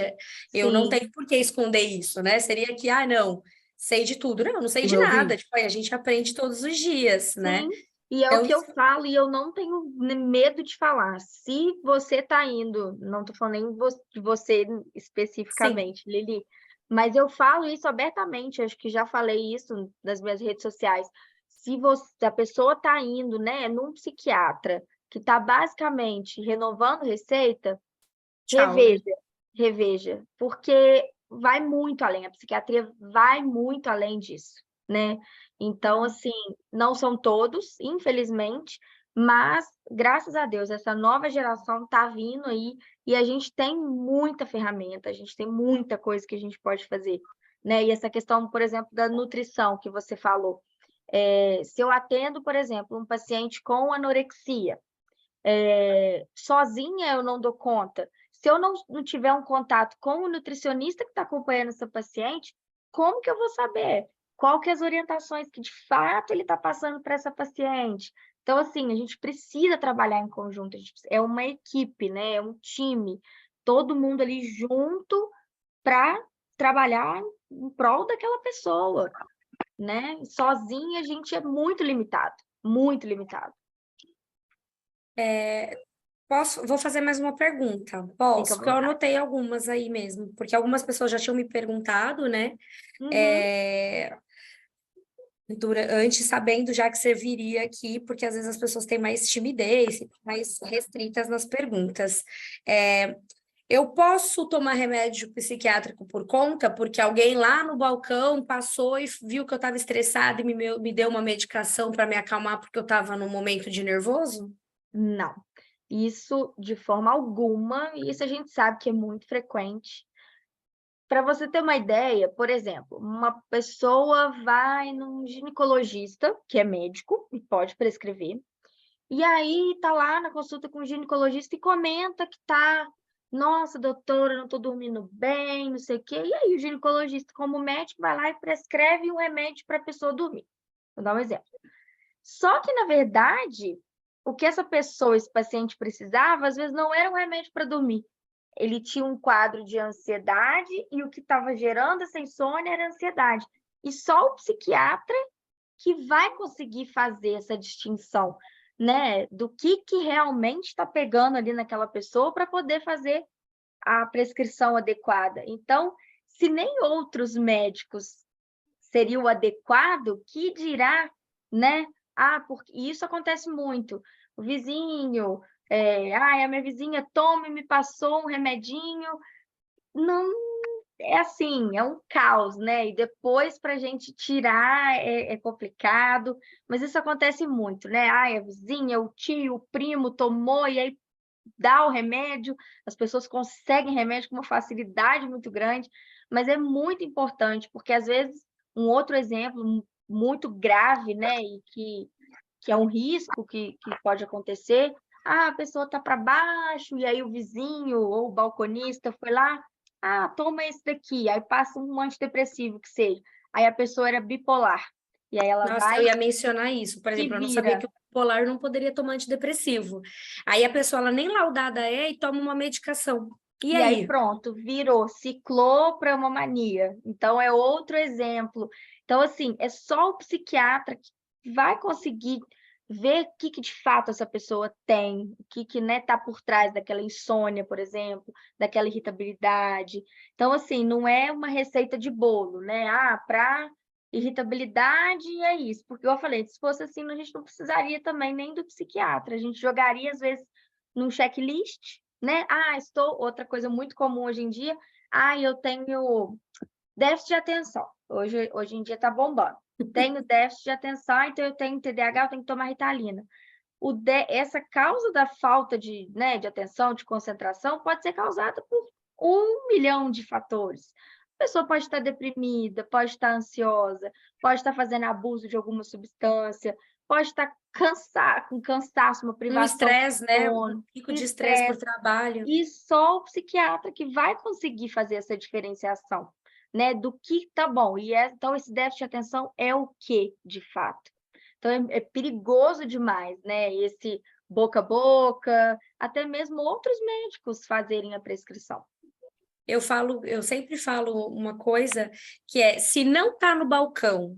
Eu não sim, tenho por que esconder isso, né? Seria que, não, sei de tudo. Não sei de como eu nada. vi. Tipo, aí a gente aprende todos os dias, né? Sim. E é o que eu falo, e eu não tenho medo de falar. Se você está indo, não estou falando nem de você especificamente, Lili, mas eu falo isso abertamente, acho que já falei isso nas minhas redes sociais. Se a pessoa está indo, né, num psiquiatra que está basicamente renovando receita, Tchau, né? reveja, porque vai muito além, a psiquiatria vai muito além disso, né? Então, assim, não são todos, infelizmente, mas, graças a Deus, essa nova geração está vindo aí e a gente tem muita ferramenta, a gente tem muita coisa que a gente pode fazer, né? E essa questão, por exemplo, da nutrição que você falou. Se eu atendo, por exemplo, um paciente com anorexia, sozinha eu não dou conta. Se eu não tiver um contato com o nutricionista que está acompanhando essa paciente, como que eu vou saber qual que é as orientações que de fato ele está passando para essa paciente? Então, assim, a gente precisa trabalhar em conjunto, é uma equipe, né? É um time, todo mundo ali junto para trabalhar em prol daquela pessoa, né? Sozinha a gente é muito limitado, muito limitado. Vou fazer mais uma pergunta. Fica à Posso? Porque eu vontade. anotei algumas aí mesmo, porque algumas pessoas já tinham me perguntado, né? Uhum. Antes, sabendo já que você viria aqui, porque às vezes as pessoas têm mais timidez, mais restritas nas perguntas. Eu posso tomar remédio psiquiátrico por conta, porque alguém lá no balcão passou e viu que eu estava estressada e me deu uma medicação para me acalmar porque eu estava num momento de nervoso? Não, isso de forma alguma, e isso a gente sabe que é muito frequente. Para você ter uma ideia, por exemplo, uma pessoa vai num ginecologista, que é médico e pode prescrever, e aí tá lá na consulta com o ginecologista e comenta que tá, nossa, doutora, não tô dormindo bem, não sei o quê. E aí o ginecologista, como médico, vai lá e prescreve um remédio para a pessoa dormir. Vou dar um exemplo. Só que, na verdade, o que essa pessoa, esse paciente precisava, às vezes não era um remédio para dormir. Ele tinha um quadro de ansiedade e o que estava gerando essa insônia era ansiedade. E só o psiquiatra que vai conseguir fazer essa distinção, né, do que realmente está pegando ali naquela pessoa para poder fazer a prescrição adequada. Então, se nem outros médicos seria o adequado, que dirá, né? Porque isso acontece muito. O vizinho, a minha vizinha toma e me passou um remedinho. Não, é assim, é um caos, né? E depois para a gente tirar é complicado, mas isso acontece muito, né? A vizinha, o tio, o primo tomou e aí dá o remédio, as pessoas conseguem remédio com uma facilidade muito grande, mas é muito importante, porque às vezes um outro exemplo muito grave, né, e que é um risco que pode acontecer, a pessoa está para baixo, e aí o vizinho ou o balconista foi lá, toma esse daqui, aí passa um antidepressivo que seja, aí a pessoa era bipolar, e aí ela Nossa, vai eu ia mencionar isso. Por e exemplo, eu não sabia vira. que o bipolar não poderia tomar antidepressivo. Aí a pessoa, ela nem laudada é e toma uma medicação. E E aí aí? pronto, virou, ciclou para uma mania. Então é outro exemplo. Então, assim, é só o psiquiatra que vai conseguir ver o que de fato essa pessoa tem, o que né, tá por trás daquela insônia, por exemplo, daquela irritabilidade. Então, assim, não é uma receita de bolo, né? Para irritabilidade é isso. Porque eu falei, se fosse assim, a gente não precisaria também nem do psiquiatra. A gente jogaria, às vezes, num checklist, né? Outra coisa muito comum hoje em dia, eu tenho déficit de atenção. Hoje em dia está bombando. Tenho déficit de atenção, então eu tenho TDAH, eu tenho que tomar Ritalina. Essa causa da falta de, né, de atenção, de concentração, pode ser causada por 1 milhão de fatores. A pessoa pode estar deprimida, pode estar ansiosa, pode estar fazendo abuso de alguma substância, pode estar com cansaço, uma Um privação de estresse, né? Um sono, pico de estresse por estresse. trabalho. E só o psiquiatra que vai conseguir fazer essa diferenciação, né, do que tá bom. Então, esse déficit de atenção é o que, de fato? Então, é perigoso demais, né? Esse boca a boca, até mesmo outros médicos fazerem a prescrição. Eu sempre falo uma coisa que é, se não tá no balcão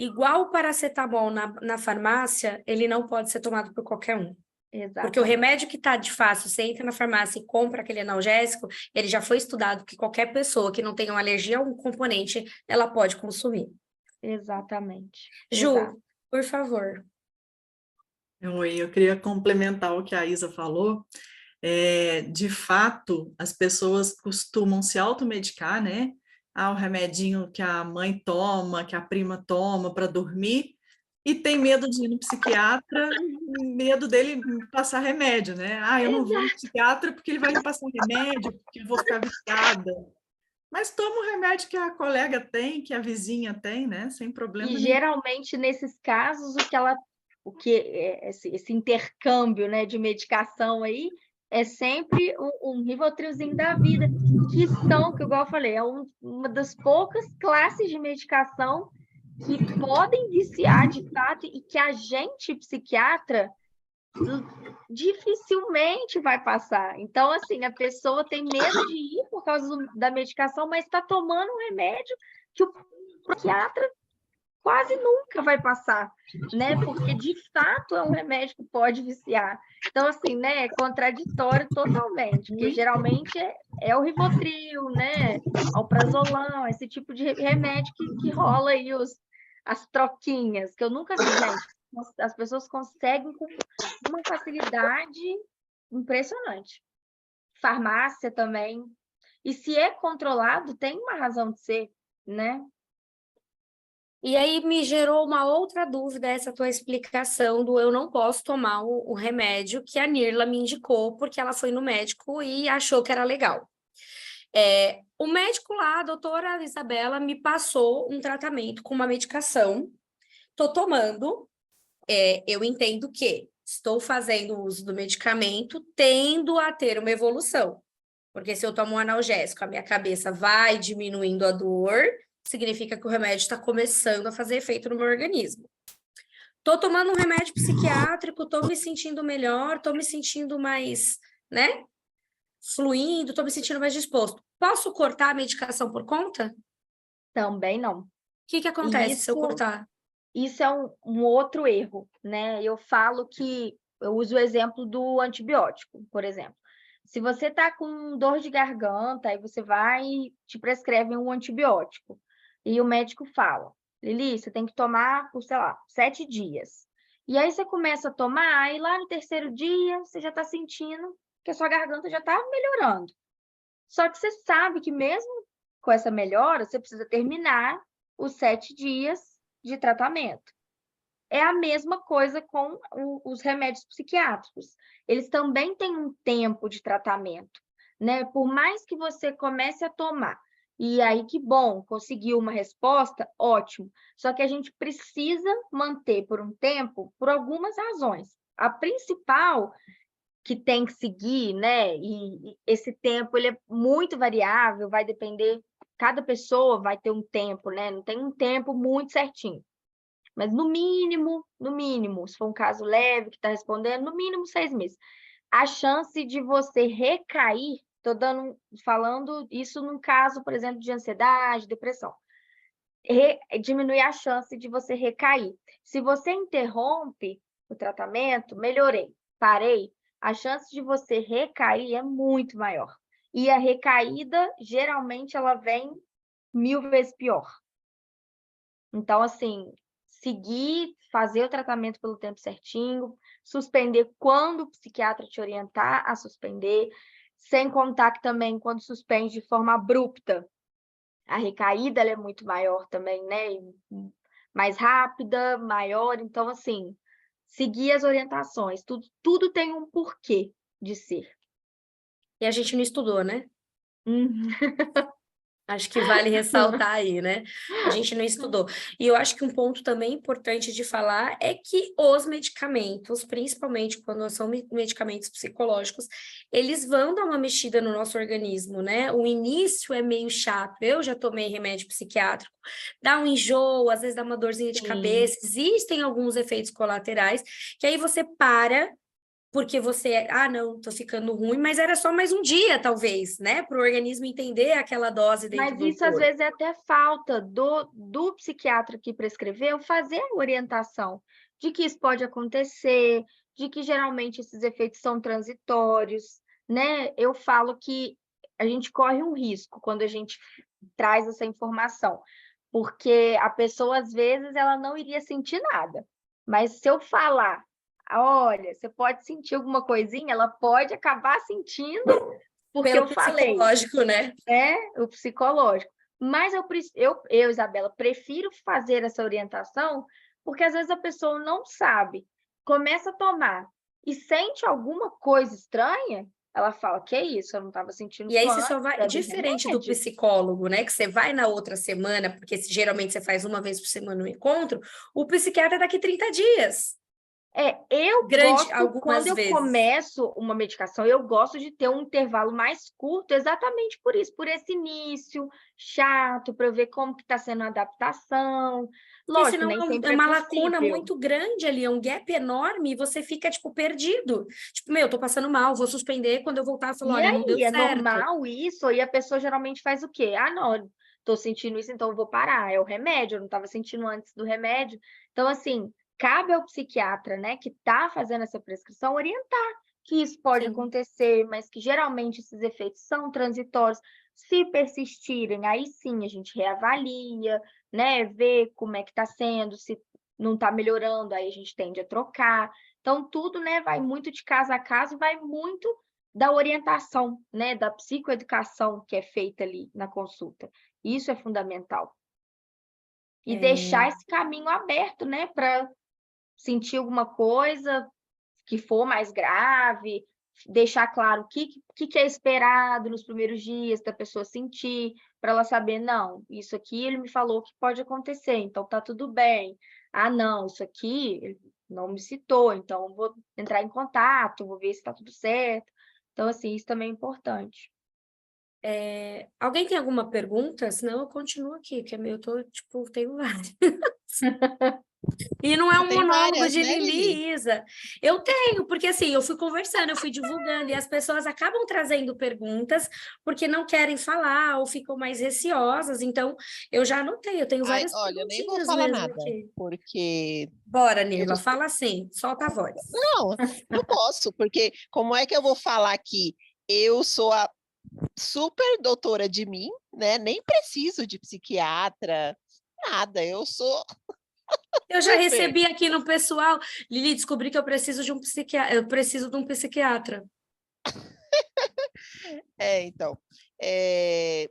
Igual o paracetamol na farmácia, ele não pode ser tomado por qualquer um. Porque o Exatamente. remédio que está de fácil, você entra na farmácia e compra aquele analgésico, ele já foi estudado que qualquer pessoa que não tenha uma alergia a um componente, ela pode consumir. Exatamente. Exato. Ju, por favor. Oi, eu queria complementar o que a Isa falou. De fato, as pessoas costumam se automedicar, né? O remedinho que a mãe toma, que a prima toma para dormir, e tem medo de ir no psiquiatra, medo dele passar remédio, né? Eu não vou no psiquiatra porque ele vai me passar remédio, porque eu vou ficar viciada. Mas toma o remédio que a colega tem, que a vizinha tem, né? Sem problema nenhum. Geralmente, nesses casos, esse intercâmbio, né, de medicação aí é sempre um Rivotrilzinho da vida, que igual eu falei, é uma das poucas classes de medicação que podem viciar de fato e que a gente, psiquiatra, dificilmente vai passar. Então, assim, a pessoa tem medo de ir por causa da medicação, mas está tomando um remédio que o psiquiatra quase nunca vai passar, né? Porque, de fato, é um remédio que pode viciar. Então, assim, né? É contraditório totalmente, porque geralmente é o Rivotril, né? Alprazolam, esse tipo de remédio que rola aí as troquinhas, que eu nunca vi, gente. As pessoas conseguem com uma facilidade impressionante. Farmácia também. E se é controlado, tem uma razão de ser, né? E aí me gerou uma outra dúvida essa tua explicação do eu não posso tomar o remédio que a Nirla me indicou, porque ela foi no médico e achou que era legal. O médico lá, a doutora Isabela, me passou um tratamento com uma medicação. Estou tomando, eu entendo que estou fazendo uso do medicamento, tendo a ter uma evolução. Porque se eu tomo um analgésico, a minha cabeça vai diminuindo a dor, significa que o remédio está começando a fazer efeito no meu organismo. Estou tomando um remédio psiquiátrico, estou me sentindo melhor, estou me sentindo mais, né? Fluindo, estou me sentindo mais disposto. Posso cortar a medicação por conta? Também não. O que acontece se eu cortar? Isso é um outro erro, né? Eu uso o exemplo do antibiótico, por exemplo. Se você está com dor de garganta, aí você vai e te prescreve um antibiótico. E o médico fala, Lili, você tem que tomar por, sei lá, 7 dias. E aí você começa a tomar, e lá no terceiro dia você já está sentindo que a sua garganta já está melhorando. Só que você sabe que mesmo com essa melhora, você precisa terminar os 7 dias de tratamento. É a mesma coisa com os remédios psiquiátricos. Eles também têm um tempo de tratamento, né? Por mais que você comece a tomar, e aí que bom, conseguiu uma resposta, ótimo. Só que a gente precisa manter por um tempo, por algumas razões. A principal que tem que seguir, né? E esse tempo ele é muito variável, vai depender, cada pessoa vai ter um tempo, né? Não tem um tempo muito certinho. Mas no mínimo, se for um caso leve que está respondendo, no mínimo 6 meses. A chance de você recair, falando isso num caso, por exemplo, de ansiedade, depressão, diminui a chance de você recair. Se você interrompe o tratamento, melhorei, parei, a chance de você recair é muito maior. E a recaída, geralmente, ela vem 1000 vezes pior. Então, assim, seguir, fazer o tratamento pelo tempo certinho, suspender quando o psiquiatra te orientar a suspender, sem contar que também quando suspende de forma abrupta, a recaída ela é muito maior também, né? Mais rápida, maior. Então, assim, seguir as orientações. Tudo tem um porquê de ser. E a gente não estudou, né? Uhum. Acho que vale ressaltar aí, né? A gente não estudou. E eu acho que um ponto também importante de falar é que os medicamentos, principalmente quando são medicamentos psicológicos, eles vão dar uma mexida no nosso organismo, né? O início é meio chato. Eu já tomei remédio psiquiátrico, dá um enjoo, às vezes dá uma dorzinha de cabeça. Existem alguns efeitos colaterais que aí você para porque você, não, tô ficando ruim, mas era só mais um dia, talvez, né? Para o organismo entender aquela dose dentro Mas do isso às corpo. vezes é até falta do psiquiatra que prescreveu fazer a orientação de que isso pode acontecer, de que geralmente esses efeitos são transitórios, né? Eu falo que a gente corre um risco quando a gente traz essa informação, porque a pessoa às vezes ela não iria sentir nada, mas se eu falar, olha, você pode sentir alguma coisinha, ela pode acabar sentindo porque Pelo eu falei, psicológico, né? né? O psicológico. Mas eu, Isabela, prefiro fazer essa orientação, porque às vezes a pessoa não sabe, começa a tomar e sente alguma coisa estranha, ela fala, que é isso? Eu não estava sentindo E aí isso você só antes, vai, é do diferente do remédio. psicólogo, né? Que você vai na outra semana, porque geralmente você faz uma vez por semana um encontro, o psiquiatra é daqui 30 dias. Eu Grande, gosto, quando algumas eu vezes. começo uma medicação, eu gosto de ter um intervalo mais curto, exatamente por isso, por esse início chato, para eu ver como que está sendo a adaptação. Porque Lógico, senão nem é sempre é uma lacuna possível. muito grande ali, é um gap enorme, e você fica, tipo, perdido. Tipo, meu, tô passando mal, vou suspender, quando eu voltar, eu falo, E olha, não deu aí, é certo. normal isso? E a pessoa geralmente faz o quê? Não, estou sentindo isso, então eu vou parar. É o remédio, eu não estava sentindo antes do remédio. Então, assim, cabe ao psiquiatra, né, que está fazendo essa prescrição, orientar que isso pode Sim. acontecer, mas que geralmente esses efeitos são transitórios. Se persistirem, aí sim a gente reavalia, né, vê como é que está sendo, se não está melhorando, aí a gente tende a trocar. Então, tudo, né, vai muito de caso a caso, vai muito da orientação, né, da psicoeducação que é feita ali na consulta. Isso é fundamental. E deixar É, esse caminho aberto, né, para sentir alguma coisa que for mais grave, deixar claro o que é esperado nos primeiros dias da pessoa sentir, para ela saber, não, isso aqui ele me falou que pode acontecer, então tá tudo bem. Não, isso aqui ele não me citou, então vou entrar em contato, vou ver se está tudo certo. Então, assim, isso também é importante. alguém tem alguma pergunta? Senão eu continuo aqui, que eu tô, tipo, tenho várias. E não é Você um tem monólogo várias, de né, Lili Lili? e Isa. Eu tenho, porque assim, eu fui conversando, eu fui divulgando, e as pessoas acabam trazendo perguntas porque não querem falar ou ficam mais receosas. Então, eu já anotei, eu tenho Ai, várias olha, eu nem vou perguntinhas falar mesmo nada, aqui. porque Bora, eu Nirla, fala assim, solta a voz. não, não posso, porque como é que eu vou falar que eu sou a super doutora de mim, né? Nem preciso de psiquiatra, nada, eu sou Eu já super. recebi aqui no pessoal, Lili, descobri que eu preciso de um psiquiatra, eu preciso de um psiquiatra. Então.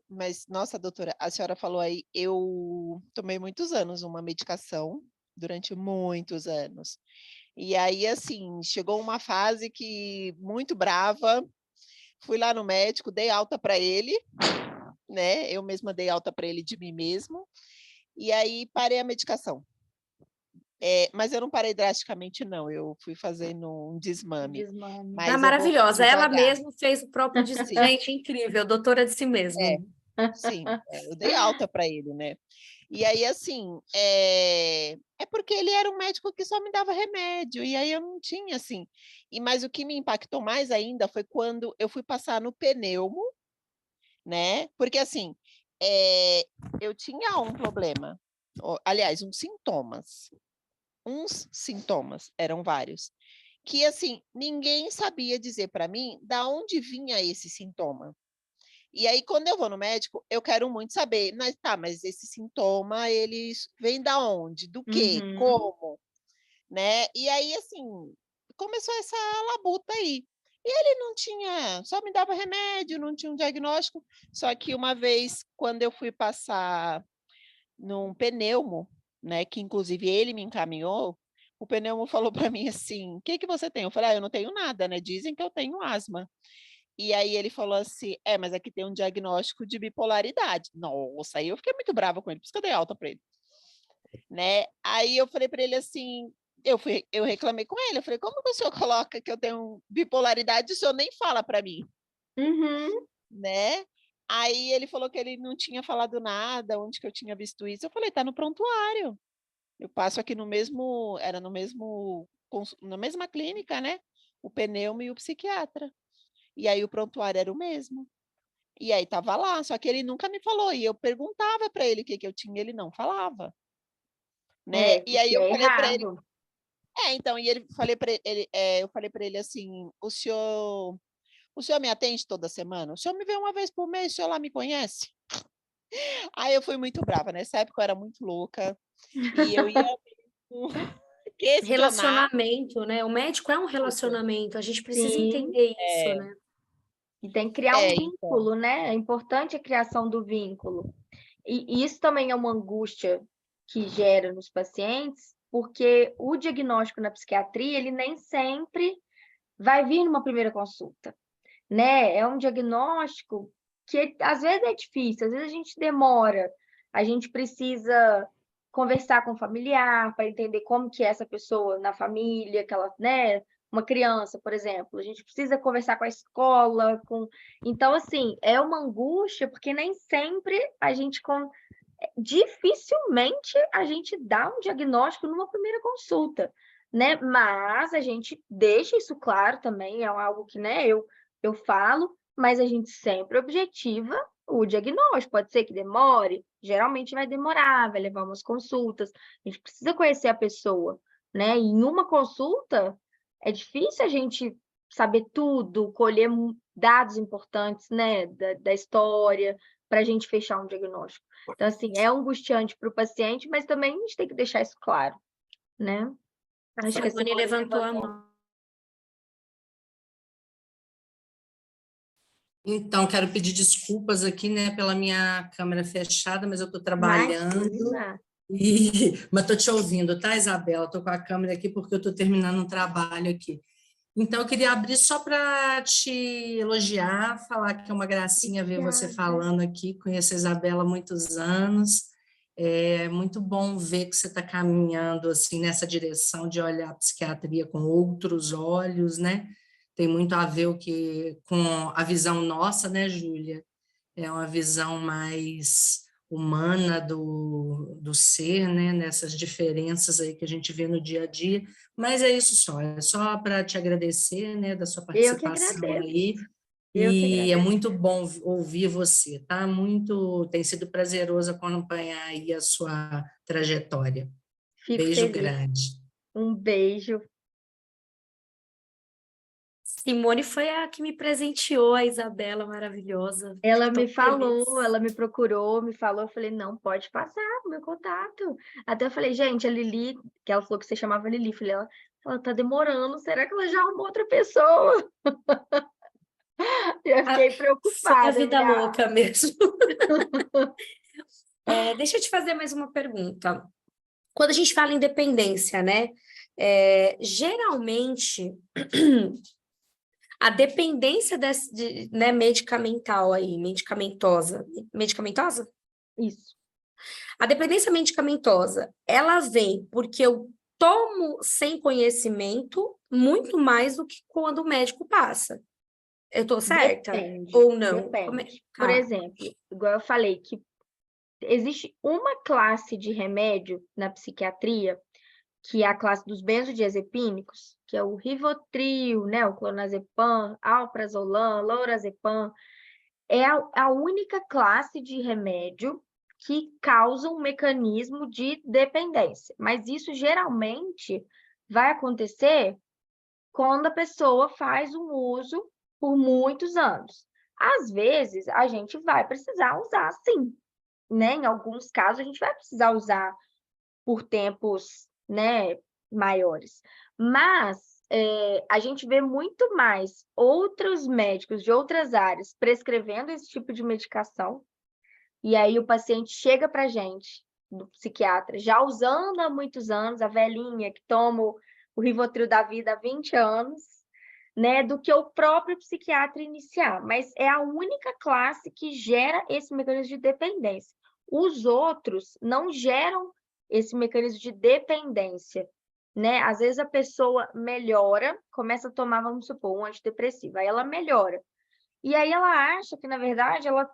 Mas, nossa, doutora, a senhora falou aí, eu tomei muitos anos uma medicação, durante muitos anos. E aí, assim, chegou uma fase que, muito brava, fui lá no médico, dei alta para ele, né? Eu mesma dei alta para ele de mim mesmo, e aí parei a medicação. Mas eu não parei drasticamente, não, eu fui fazendo um desmame, Desmame. Ah, mas eu vou maravilhosa, ela devagar. mesma fez o próprio... Sim, Gente, incrível, doutora de si é, mesma. sim, eu dei alta para ele, né? E aí, assim, é porque ele era um médico que só me dava remédio, e aí eu não tinha, assim. Mas o que me impactou mais ainda foi quando eu fui passar no pneumo, né? Porque, assim, eu tinha um problema, aliás, uns sintomas, eram vários, que, assim, ninguém sabia dizer para mim da onde vinha esse sintoma. E aí, quando eu vou no médico, eu quero muito saber, mas esse sintoma, ele vem da onde? Do quê? Uhum. Como? Né? E aí, assim, começou essa labuta aí. E ele não tinha, só me dava remédio, não tinha um diagnóstico. Só que uma vez, quando eu fui passar num pneumo, né, que inclusive ele me encaminhou, o pneumo falou para mim assim: o que que você tem? Eu falei: eu não tenho nada, né? Dizem que eu tenho asma. E aí ele falou assim: mas aqui tem um diagnóstico de bipolaridade. Nossa, aí eu fiquei muito brava com ele, por isso que eu dei alta para ele, né? Aí eu falei para ele assim, eu reclamei com ele, eu falei: como que o senhor coloca que eu tenho bipolaridade e o senhor nem fala para mim, Uhum. né? Aí ele falou que ele não tinha falado nada, onde que eu tinha visto isso. Eu falei: tá no prontuário. Eu passo aqui no mesmo, era no mesmo, na mesma clínica, né? o pneuma e o psiquiatra. E aí o prontuário era o mesmo. E aí estava lá, só que ele nunca me falou, e eu perguntava para ele o que que eu tinha, ele não falava, né. E aí Porque eu é falei para ele errado. então, e ele falei para ele, eu falei para ele assim: "O senhor me atende toda semana? O senhor me vê uma vez por mês, o senhor lá me conhece?" Aí eu fui muito brava, nessa época eu era muito louca, e eu ia mesmo questionar Relacionamento, né? O médico é um tudo. relacionamento, a gente precisa Sim, entender isso, É, né? e tem que criar um então. vínculo, né? É importante a criação do vínculo. E isso também é uma angústia que gera nos pacientes, porque o diagnóstico na psiquiatria, ele nem sempre vai vir numa primeira consulta, né? É um diagnóstico que às vezes é difícil, às vezes a gente demora, a gente precisa conversar com o familiar para entender como que é essa pessoa na família, que ela, né? Uma criança, por exemplo, a gente precisa conversar com a escola, com... Então, assim, é uma angústia, porque nem sempre a gente dificilmente a gente dá um diagnóstico numa primeira consulta, né? Mas a gente deixa isso claro também, é algo que, né, eu falo, mas a gente sempre objetiva o diagnóstico. Pode ser que demore, geralmente vai demorar, vai levar umas consultas. A gente precisa conhecer a pessoa, né? E em uma consulta é difícil a gente saber tudo, colher dados importantes, né, da história, para a gente fechar um diagnóstico. Então, assim, é angustiante para o paciente, mas também a gente tem que deixar isso claro, né? A Acho que a Simone Simone levantou a levantou. mão. Então, quero pedir desculpas aqui, né, pela minha câmera fechada, mas eu estou trabalhando, Imagina. mas estou te ouvindo, tá, Isabela? Estou com a câmera aqui porque eu estou terminando um trabalho aqui. Então, eu queria abrir só para te elogiar, falar que é uma gracinha ver você Obrigada. falando aqui, conheço a Isabela há muitos anos, é muito bom ver que você está caminhando assim nessa direção de olhar a psiquiatria com outros olhos, né? Tem muito a ver com a visão nossa, né, Júlia? É uma visão mais humana do ser, né? Nessas diferenças aí que a gente vê no dia a dia. Mas é só para te agradecer, né, da sua Eu que participação agradeço. aí. Eu que E é agradeço. muito bom ouvir você, tá? Tem sido prazeroso acompanhar aí a sua trajetória. Fico Beijo feliz. grande. Um beijo. Simone foi a que me presenteou, a Isabela maravilhosa. Ela Fico tão me feliz. falou, ela me procurou, me falou, eu falei, não, pode passar o meu contato. Até eu falei, gente, a Lili, que ela falou que você chamava Lili, falei, ela tá demorando, será que ela já arrumou outra pessoa? Eu Ah, fiquei foi a preocupada. Eu vida falei, louca mesmo. Deixa eu te fazer mais uma pergunta. Quando a gente fala em dependência, né? Geralmente a dependência né, medicamental aí, medicamentosa? isso. A dependência medicamentosa, ela vem porque eu tomo sem conhecimento muito mais do que quando o médico passa. Eu tô certa? Depende, Ou não? depende. Por Tá. exemplo, igual eu falei, que existe uma classe de remédio na psiquiatria, que é a classe dos benzodiazepínicos, que é o Rivotril, né, o clonazepam, alprazolam, lorazepam, é a única classe de remédio que causa um mecanismo de dependência. Mas isso geralmente vai acontecer quando a pessoa faz um uso por muitos anos. Às vezes, a gente vai precisar usar sim, né? Em alguns casos, a gente vai precisar usar por tempos, né, maiores. Mas a gente vê muito mais outros médicos de outras áreas prescrevendo esse tipo de medicação, e aí o paciente chega para a gente, do psiquiatra, já usando há muitos anos, a velhinha que toma o Rivotril da vida há 20 anos, né, do que o próprio psiquiatra iniciar. Mas é a única classe que gera esse mecanismo de dependência. Os outros não geram esse mecanismo de dependência, né? Às vezes a pessoa melhora, começa a tomar, vamos supor, um antidepressivo, aí ela melhora. E aí ela acha que, na verdade, ela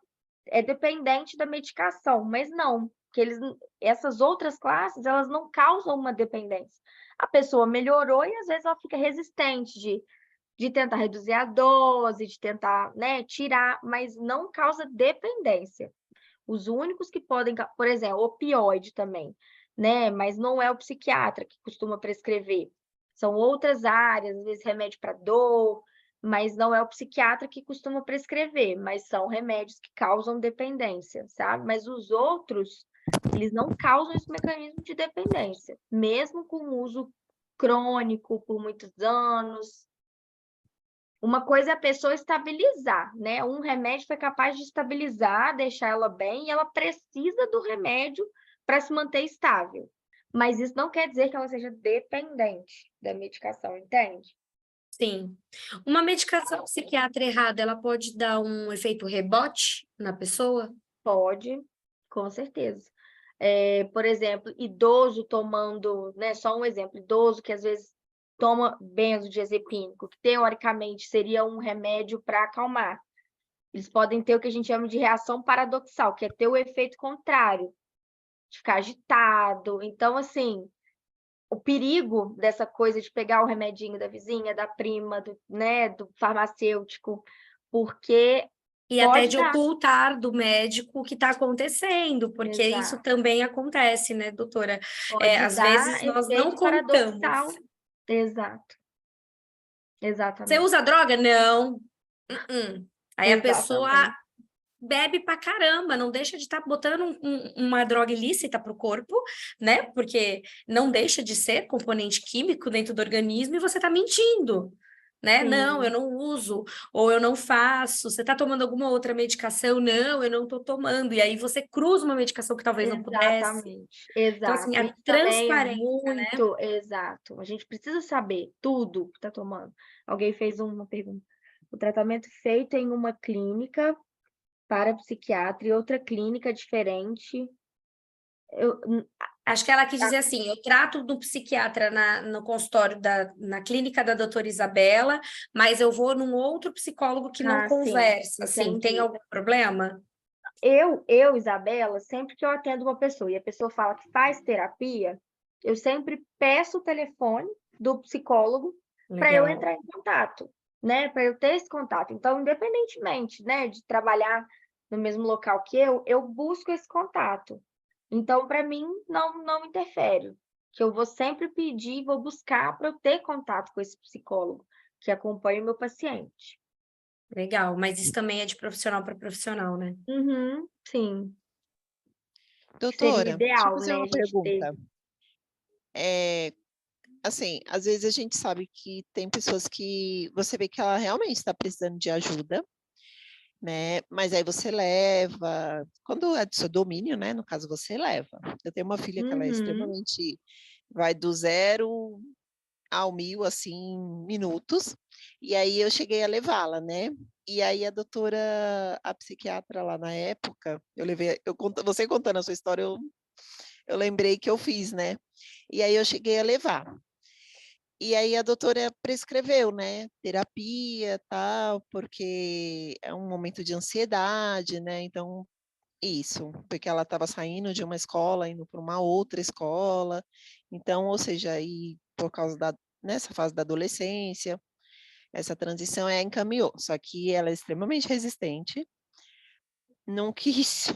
é dependente da medicação, mas não, que essas outras classes, elas não causam uma dependência. A pessoa melhorou e às vezes ela fica resistente de de tentar reduzir a dose, de tentar, né, tirar, mas não causa dependência. Os únicos que podem, por exemplo, opioide também, né, mas não é o psiquiatra que costuma prescrever. São outras áreas, às vezes remédio para dor, mas não é o psiquiatra que costuma prescrever, mas são remédios que causam dependência, sabe? Mas os outros, eles não causam esse mecanismo de dependência, mesmo com o uso crônico por muitos anos. Uma coisa é a pessoa estabilizar, né? Um remédio foi capaz de estabilizar, deixar ela bem, e ela precisa do remédio para se manter estável. Mas isso não quer dizer que ela seja dependente da medicação, entende? Sim. Uma medicação psiquiátrica errada, ela pode dar um efeito rebote na pessoa? Pode, com certeza. Por exemplo, idoso tomando, né? Só um exemplo, idoso que às vezes toma benzodiazepínico, que teoricamente seria um remédio para acalmar. Eles podem ter o que a gente chama de reação paradoxal, que é ter o efeito contrário, de ficar agitado. Então, assim, o perigo dessa coisa de pegar o remedinho da vizinha, da prima, né, do farmacêutico, porque E até pode de dar. ocultar do médico o que está acontecendo, porque isso Exato. também acontece, né, doutora? Pode Às vezes dar nós não efeito contamos. paradoxal. Exato. Você Exatamente. usa droga? Não. Aí a pessoa Exatamente. bebe pra caramba, não deixa de estar botando uma droga ilícita para o corpo, né? Porque não deixa de ser componente químico dentro do organismo e você está mentindo, né? Sim. Não, eu não uso, ou eu não faço. Você está tomando alguma outra medicação? Não, eu não estou tomando. E aí você cruza uma medicação que talvez não pudesse. Exatamente. Então, assim, Exato. a Isso também é transparência, né? muito exato. A gente precisa saber tudo que está tomando. Alguém fez uma pergunta. O tratamento feito em uma clínica para psiquiatra e outra clínica diferente. Acho que ela quis dizer assim, eu trato do psiquiatra no consultório, na clínica da doutora Isabela, mas eu vou num outro psicólogo que não Sim, conversa, assim, tem entendi. algum problema? Isabela, sempre que eu atendo uma pessoa e a pessoa fala que faz terapia, eu sempre peço o telefone do psicólogo para eu Legal. entrar em contato, né? Para eu ter esse contato. Então, independentemente, né, de trabalhar no mesmo local que eu busco esse contato. Então, para mim, não interfere. Que eu vou sempre pedir, vou buscar para eu ter contato com esse psicólogo que acompanha o meu paciente. Legal, mas isso também é de profissional para profissional, né? Uhum, sim. Seria o Doutora, deixa eu ideal, fazer né, uma a gente ter. pergunta. Assim, às vezes a gente sabe que tem pessoas que você vê que ela realmente está precisando de ajuda, né? Mas aí você leva, quando é do seu domínio, né? No caso, você leva. Eu tenho uma filha que ela é extremamente, vai do 0 ao 1000, assim, em minutos, e aí eu cheguei a levá-la, né? E aí a doutora, a psiquiatra lá na época, você contando a sua história, eu lembrei que eu fiz, né? E aí eu cheguei a levar. E aí a doutora prescreveu, né, terapia, tal, porque é um momento de ansiedade, né, então isso, porque ela estava saindo de uma escola, indo para uma outra escola, então, ou seja, aí por causa nessa fase da adolescência, essa transição encaminhou, só que ela é extremamente resistente, não quis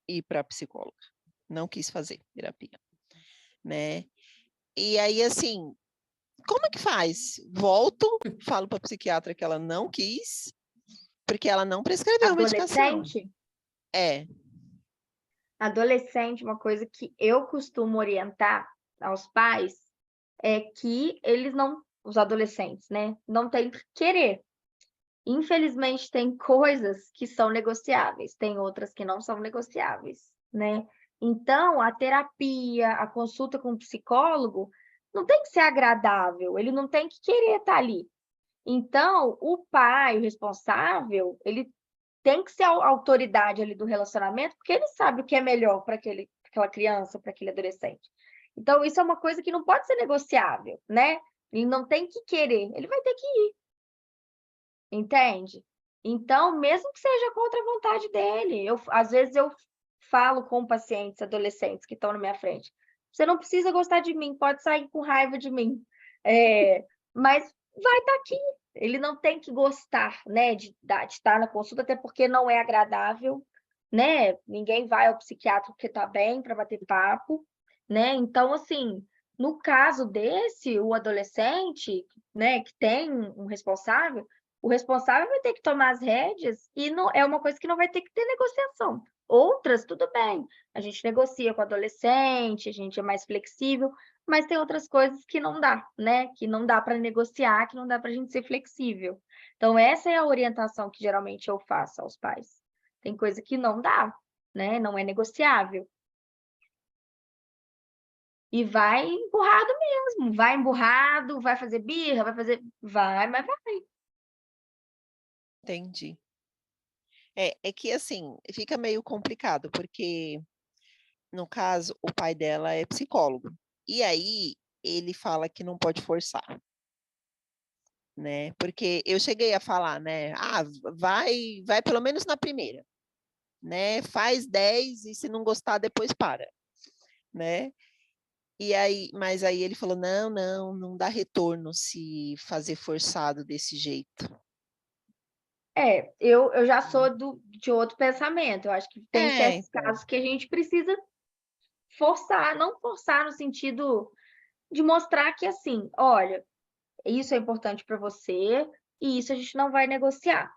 ir para a psicóloga, não quis fazer terapia, né, e aí, assim, como é que faz? Volto, falo para a psiquiatra que ela não quis, porque ela não prescreveu medicação. Adolescente? É. Adolescente, uma coisa que eu costumo orientar aos pais é que eles não, os adolescentes, né, não têm que querer. Infelizmente, tem coisas que são negociáveis, tem outras que não são negociáveis, né? Então, a terapia, a consulta com o psicólogo não tem que ser agradável, ele não tem que querer estar ali. Então, o pai, o responsável, ele tem que ser a autoridade ali do relacionamento, porque ele sabe o que é melhor para aquela criança, para aquele adolescente. Então, isso é uma coisa que não pode ser negociável, né? Ele não tem que querer, ele vai ter que ir, entende? Então, mesmo que seja contra a vontade dele, às vezes eu falo com pacientes adolescentes que estão na minha frente, você não precisa gostar de mim, pode sair com raiva de mim, mas vai estar aqui, ele não tem que gostar, né, de estar na consulta, até porque não é agradável, né? Ninguém vai ao psiquiatra porque está bem para bater papo, né? Então, assim, no caso desse, o adolescente, né, que tem um responsável, o responsável vai ter que tomar as rédeas e não é uma coisa que não vai ter que ter negociação. Outras, tudo bem, a gente negocia com o adolescente, a gente é mais flexível, mas tem outras coisas que não dá, né? Que não dá para negociar, que não dá para a gente ser flexível. Então, essa é a orientação que geralmente eu faço aos pais. Tem coisa que não dá, né? Não é negociável. E vai emburrado mesmo, vai emburrado, vai fazer birra, vai fazer. Vai, mas vai. Entendi. É que, assim, fica meio complicado, porque, no caso, o pai dela é psicólogo. E aí, ele fala que não pode forçar, né? Porque eu cheguei a falar, né? Ah, vai pelo menos na primeira, né? Faz 10 e se não gostar, depois para, né? E aí, mas aí ele falou: não dá retorno se fazer forçado desse jeito. Eu já sou de outro pensamento. Eu acho que tem certos Então. casos que a gente precisa forçar, não forçar no sentido de mostrar que, assim, olha, isso é importante para você e isso a gente não vai negociar.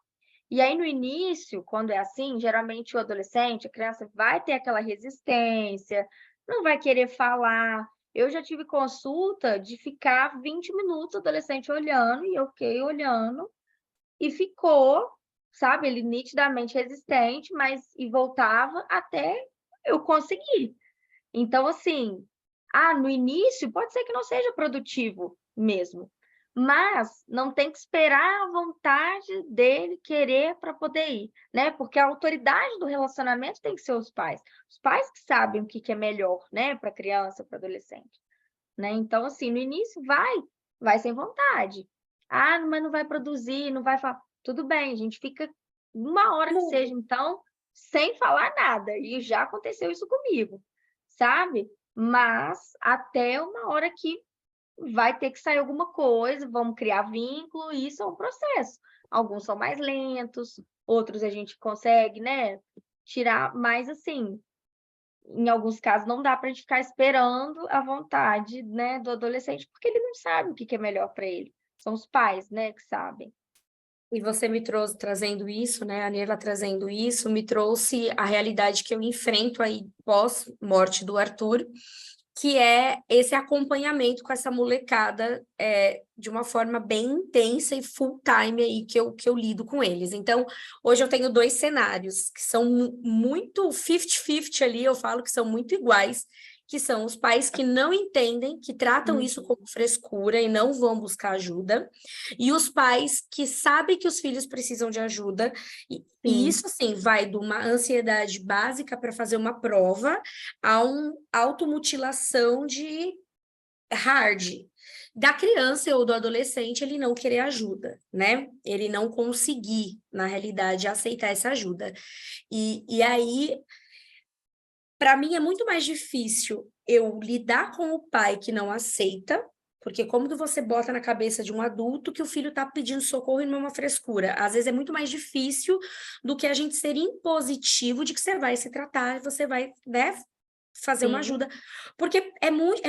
E aí, no início, quando é assim, geralmente o adolescente, a criança vai ter aquela resistência, não vai querer falar. Eu já tive consulta de ficar 20 minutos o adolescente olhando, e eu fiquei olhando, e ficou, sabe, ele nitidamente resistente, mas e voltava até eu conseguir. Então, assim, no início pode ser que não seja produtivo mesmo, mas não tem que esperar a vontade dele querer para poder ir, né? Porque a autoridade do relacionamento tem que ser os pais que sabem o que é melhor, né, para criança, para adolescente, né? Então, assim, no início vai sem vontade. Mas não vai produzir, não vai falar. Tudo bem, a gente fica uma hora que seja, então, sem falar nada. E já aconteceu isso comigo, sabe? Mas até uma hora que vai ter que sair alguma coisa, vamos criar vínculo, e isso é um processo. Alguns são mais lentos, outros a gente consegue, né, tirar, mas assim, em alguns casos não dá para a gente ficar esperando a vontade, né, do adolescente, porque ele não sabe o que é melhor para ele. São os pais, né, que sabem. E você me trouxe, trazendo isso, né, a Nirla trazendo isso, me trouxe a realidade que eu enfrento aí pós-morte do Arthur, que é esse acompanhamento com essa molecada de uma forma bem intensa e full time aí que eu lido com eles. Então, hoje eu tenho 2 cenários que são muito 50-50 ali, eu falo que são muito iguais, que são os pais que não entendem, que tratam isso como frescura e não vão buscar ajuda, e os pais que sabem que os filhos precisam de ajuda, e isso, assim, vai de uma ansiedade básica para fazer uma prova a uma automutilação de hard, da criança ou do adolescente ele não querer ajuda, né? Ele não conseguir, na realidade, aceitar essa ajuda. E aí, para mim, é muito mais difícil eu lidar com o pai que não aceita, porque como você bota na cabeça de um adulto que o filho está pedindo socorro e não é uma frescura? Às vezes é muito mais difícil do que a gente ser impositivo de que você vai se tratar, você vai, né, fazer uma ajuda. Porque é muito...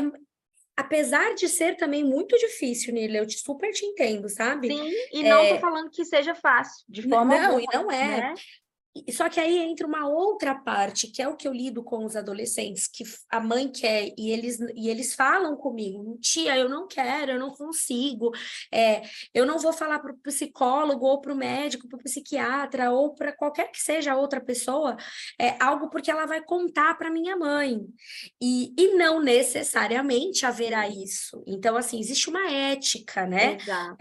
apesar de ser também muito difícil, Nirla, eu super te entendo, sabe? Sim, e não estou falando que seja fácil, de forma alguma. Não, e não é. Né? Só que aí entra uma outra parte, que é o que eu lido com os adolescentes, que a mãe quer, e eles falam comigo: tia, eu não quero, eu não consigo, eu não vou falar para o psicólogo, ou para o médico, para o psiquiatra, ou para qualquer que seja a outra pessoa, algo porque ela vai contar para minha mãe. E não necessariamente haverá isso. Então, assim, existe uma ética, né? Exato.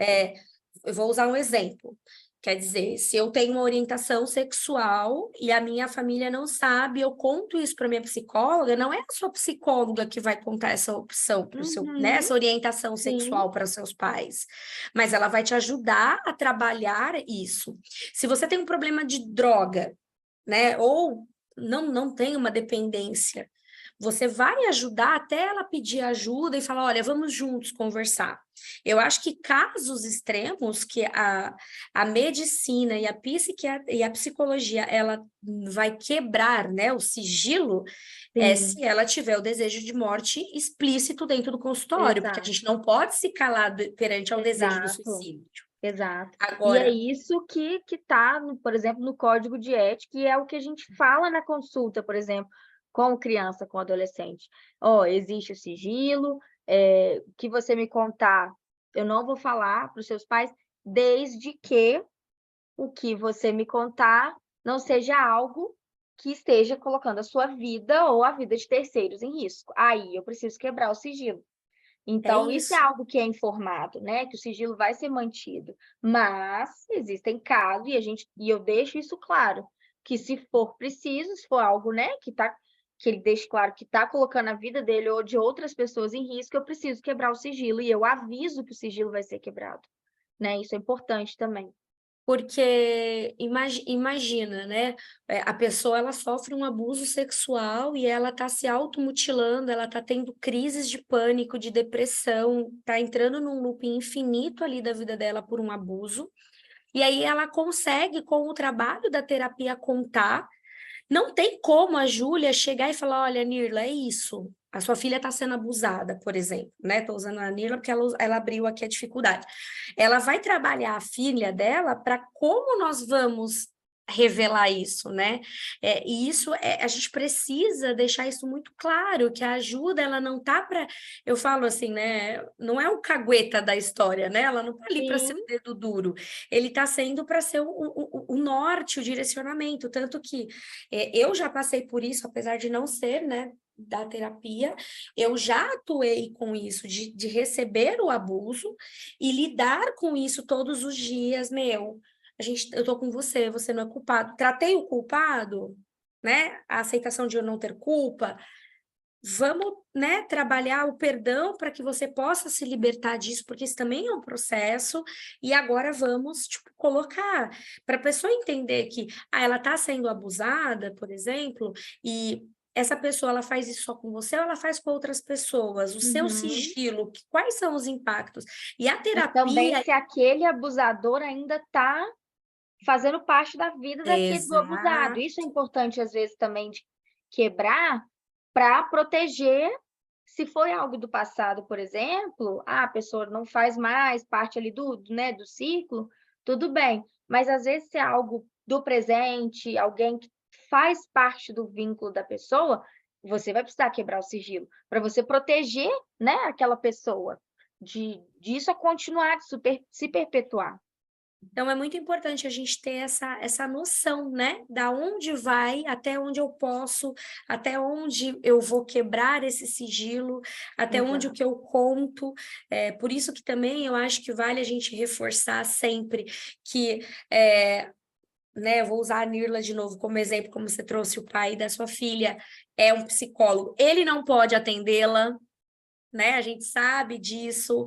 Eu vou usar um exemplo. Quer dizer, se eu tenho uma orientação sexual e a minha família não sabe, eu conto isso para minha psicóloga, não é a sua psicóloga que vai contar essa opção para o seu, né, essa orientação sexual para os seus pais, mas ela vai te ajudar a trabalhar isso. Se você tem um problema de droga, né, ou não tem uma dependência, Você vai ajudar até ela pedir ajuda e falar, olha, vamos juntos conversar. Eu acho que casos extremos que a medicina e a psicologia, ela vai quebrar, né, o sigilo, se ela tiver o desejo de morte explícito dentro do consultório, porque a gente não pode se calar perante ao desejo do suicídio. Exato. Agora, e é isso que está, por exemplo, no Código de Ética, e é o que a gente fala na consulta, por exemplo, com criança, com adolescente. Existe o sigilo, o que você me contar, eu não vou falar para os seus pais, desde que o que você me contar não seja algo que esteja colocando a sua vida ou a vida de terceiros em risco. Aí eu preciso quebrar o sigilo. Então, isso é algo que é informado, né? Que o sigilo vai ser mantido. Mas existem casos, e eu deixo isso claro, que se for preciso, se for algo, né, que ele deixe claro que está colocando a vida dele ou de outras pessoas em risco, eu preciso quebrar o sigilo, e eu aviso que o sigilo vai ser quebrado, né? Isso é importante também. Porque imagina, né? A pessoa ela sofre um abuso sexual e ela está se automutilando, ela está tendo crises de pânico, de depressão, está entrando num loop infinito ali da vida dela por um abuso. E aí ela consegue, com o trabalho da terapia, contar. Não tem como a Júlia chegar e falar, olha, Nirla, é isso. A sua filha está sendo abusada, por exemplo, né? Estou usando a Nirla porque ela abriu aqui a dificuldade. Ela vai trabalhar a filha dela para como nós vamos revelar isso, né? E isso a gente precisa deixar isso muito claro, que a ajuda ela não tá para, eu falo assim, né? Não é o cagueta da história, né? Ela não tá ali para ser o dedo duro, ele tá sendo para ser o norte, o direcionamento, tanto que eu já passei por isso, apesar de não ser, né, da terapia, eu já atuei com isso, de receber o abuso e lidar com isso todos os dias, eu tô com você, você não é culpado. Tratei o culpado, né? A aceitação de eu não ter culpa. Vamos, né, trabalhar o perdão para que você possa se libertar disso, porque isso também é um processo. E agora vamos, tipo, colocar para a pessoa entender que ela está sendo abusada, por exemplo, e essa pessoa ela faz isso só com você ou ela faz com outras pessoas? O seu sigilo, quais são os impactos? E a terapia... Mas também se aquele abusador ainda está fazendo parte da vida do abusado. Isso é importante, às vezes, também de quebrar para proteger, se foi algo do passado, por exemplo, a pessoa não faz mais parte ali do ciclo, tudo bem. Mas, às vezes, se é algo do presente, alguém que faz parte do vínculo da pessoa, você vai precisar quebrar o sigilo para você proteger, né, aquela pessoa disso a continuar, de se perpetuar. Então, é muito importante a gente ter essa noção, né? Da onde vai, até onde eu posso, até onde eu vou quebrar esse sigilo, até onde o que eu conto. Por isso que também eu acho que vale a gente reforçar sempre que... né, eu vou usar a Nirla de novo como exemplo, como você trouxe o pai da sua filha, é um psicólogo. Ele não pode atendê-la, né? A gente sabe disso.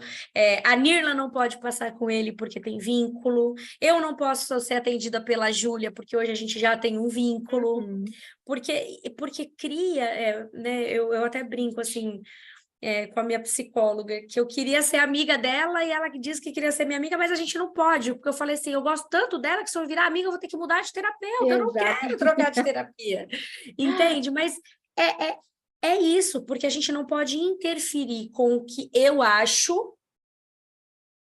A Nirla não pode passar com ele porque tem vínculo. Eu não posso ser atendida pela Júlia porque hoje a gente já tem um vínculo. Porque cria, né? Eu até brinco assim com a minha psicóloga, que eu queria ser amiga dela e ela disse que queria ser minha amiga, mas a gente não pode, porque eu falei assim, eu gosto tanto dela que se eu virar amiga eu vou ter que mudar de terapeuta, eu não quero trocar de terapia. Entende? Mas é isso, porque a gente não pode interferir com o que eu acho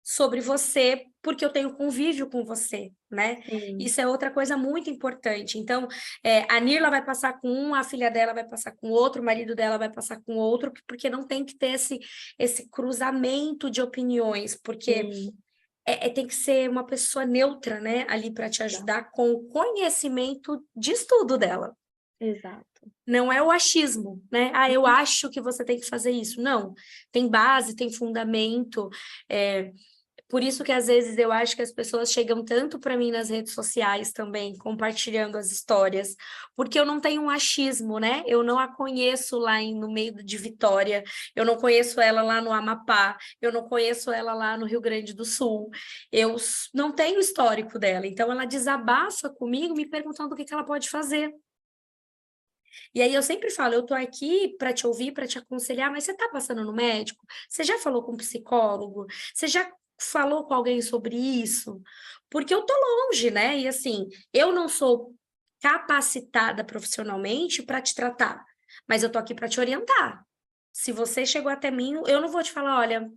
sobre você, porque eu tenho convívio com você, né? Isso é outra coisa muito importante. Então, a Nirla vai passar com um, a filha dela vai passar com outro, o marido dela vai passar com outro, porque não tem que ter esse cruzamento de opiniões, porque tem que ser uma pessoa neutra, né? Ali para te ajudar com o conhecimento de estudo dela. Exato. Não é o achismo, né? Eu acho que você tem que fazer isso. Não, tem base, tem fundamento. Por isso que às vezes eu acho que as pessoas chegam tanto para mim nas redes sociais também, compartilhando as histórias, porque eu não tenho um achismo, né? Eu não a conheço lá no meio de Vitória, eu não conheço ela lá no Amapá, eu não conheço ela lá no Rio Grande do Sul, eu não tenho histórico dela, então ela desabafa comigo me perguntando o que ela pode fazer. E aí eu sempre falo, eu tô aqui para te ouvir, para te aconselhar, mas você tá passando no médico? Você já falou com um psicólogo? Você já falou com alguém sobre isso? Porque eu tô longe, né? E assim, eu não sou capacitada profissionalmente para te tratar, mas eu tô aqui para te orientar. Se você chegou até mim, eu não vou te falar, olha,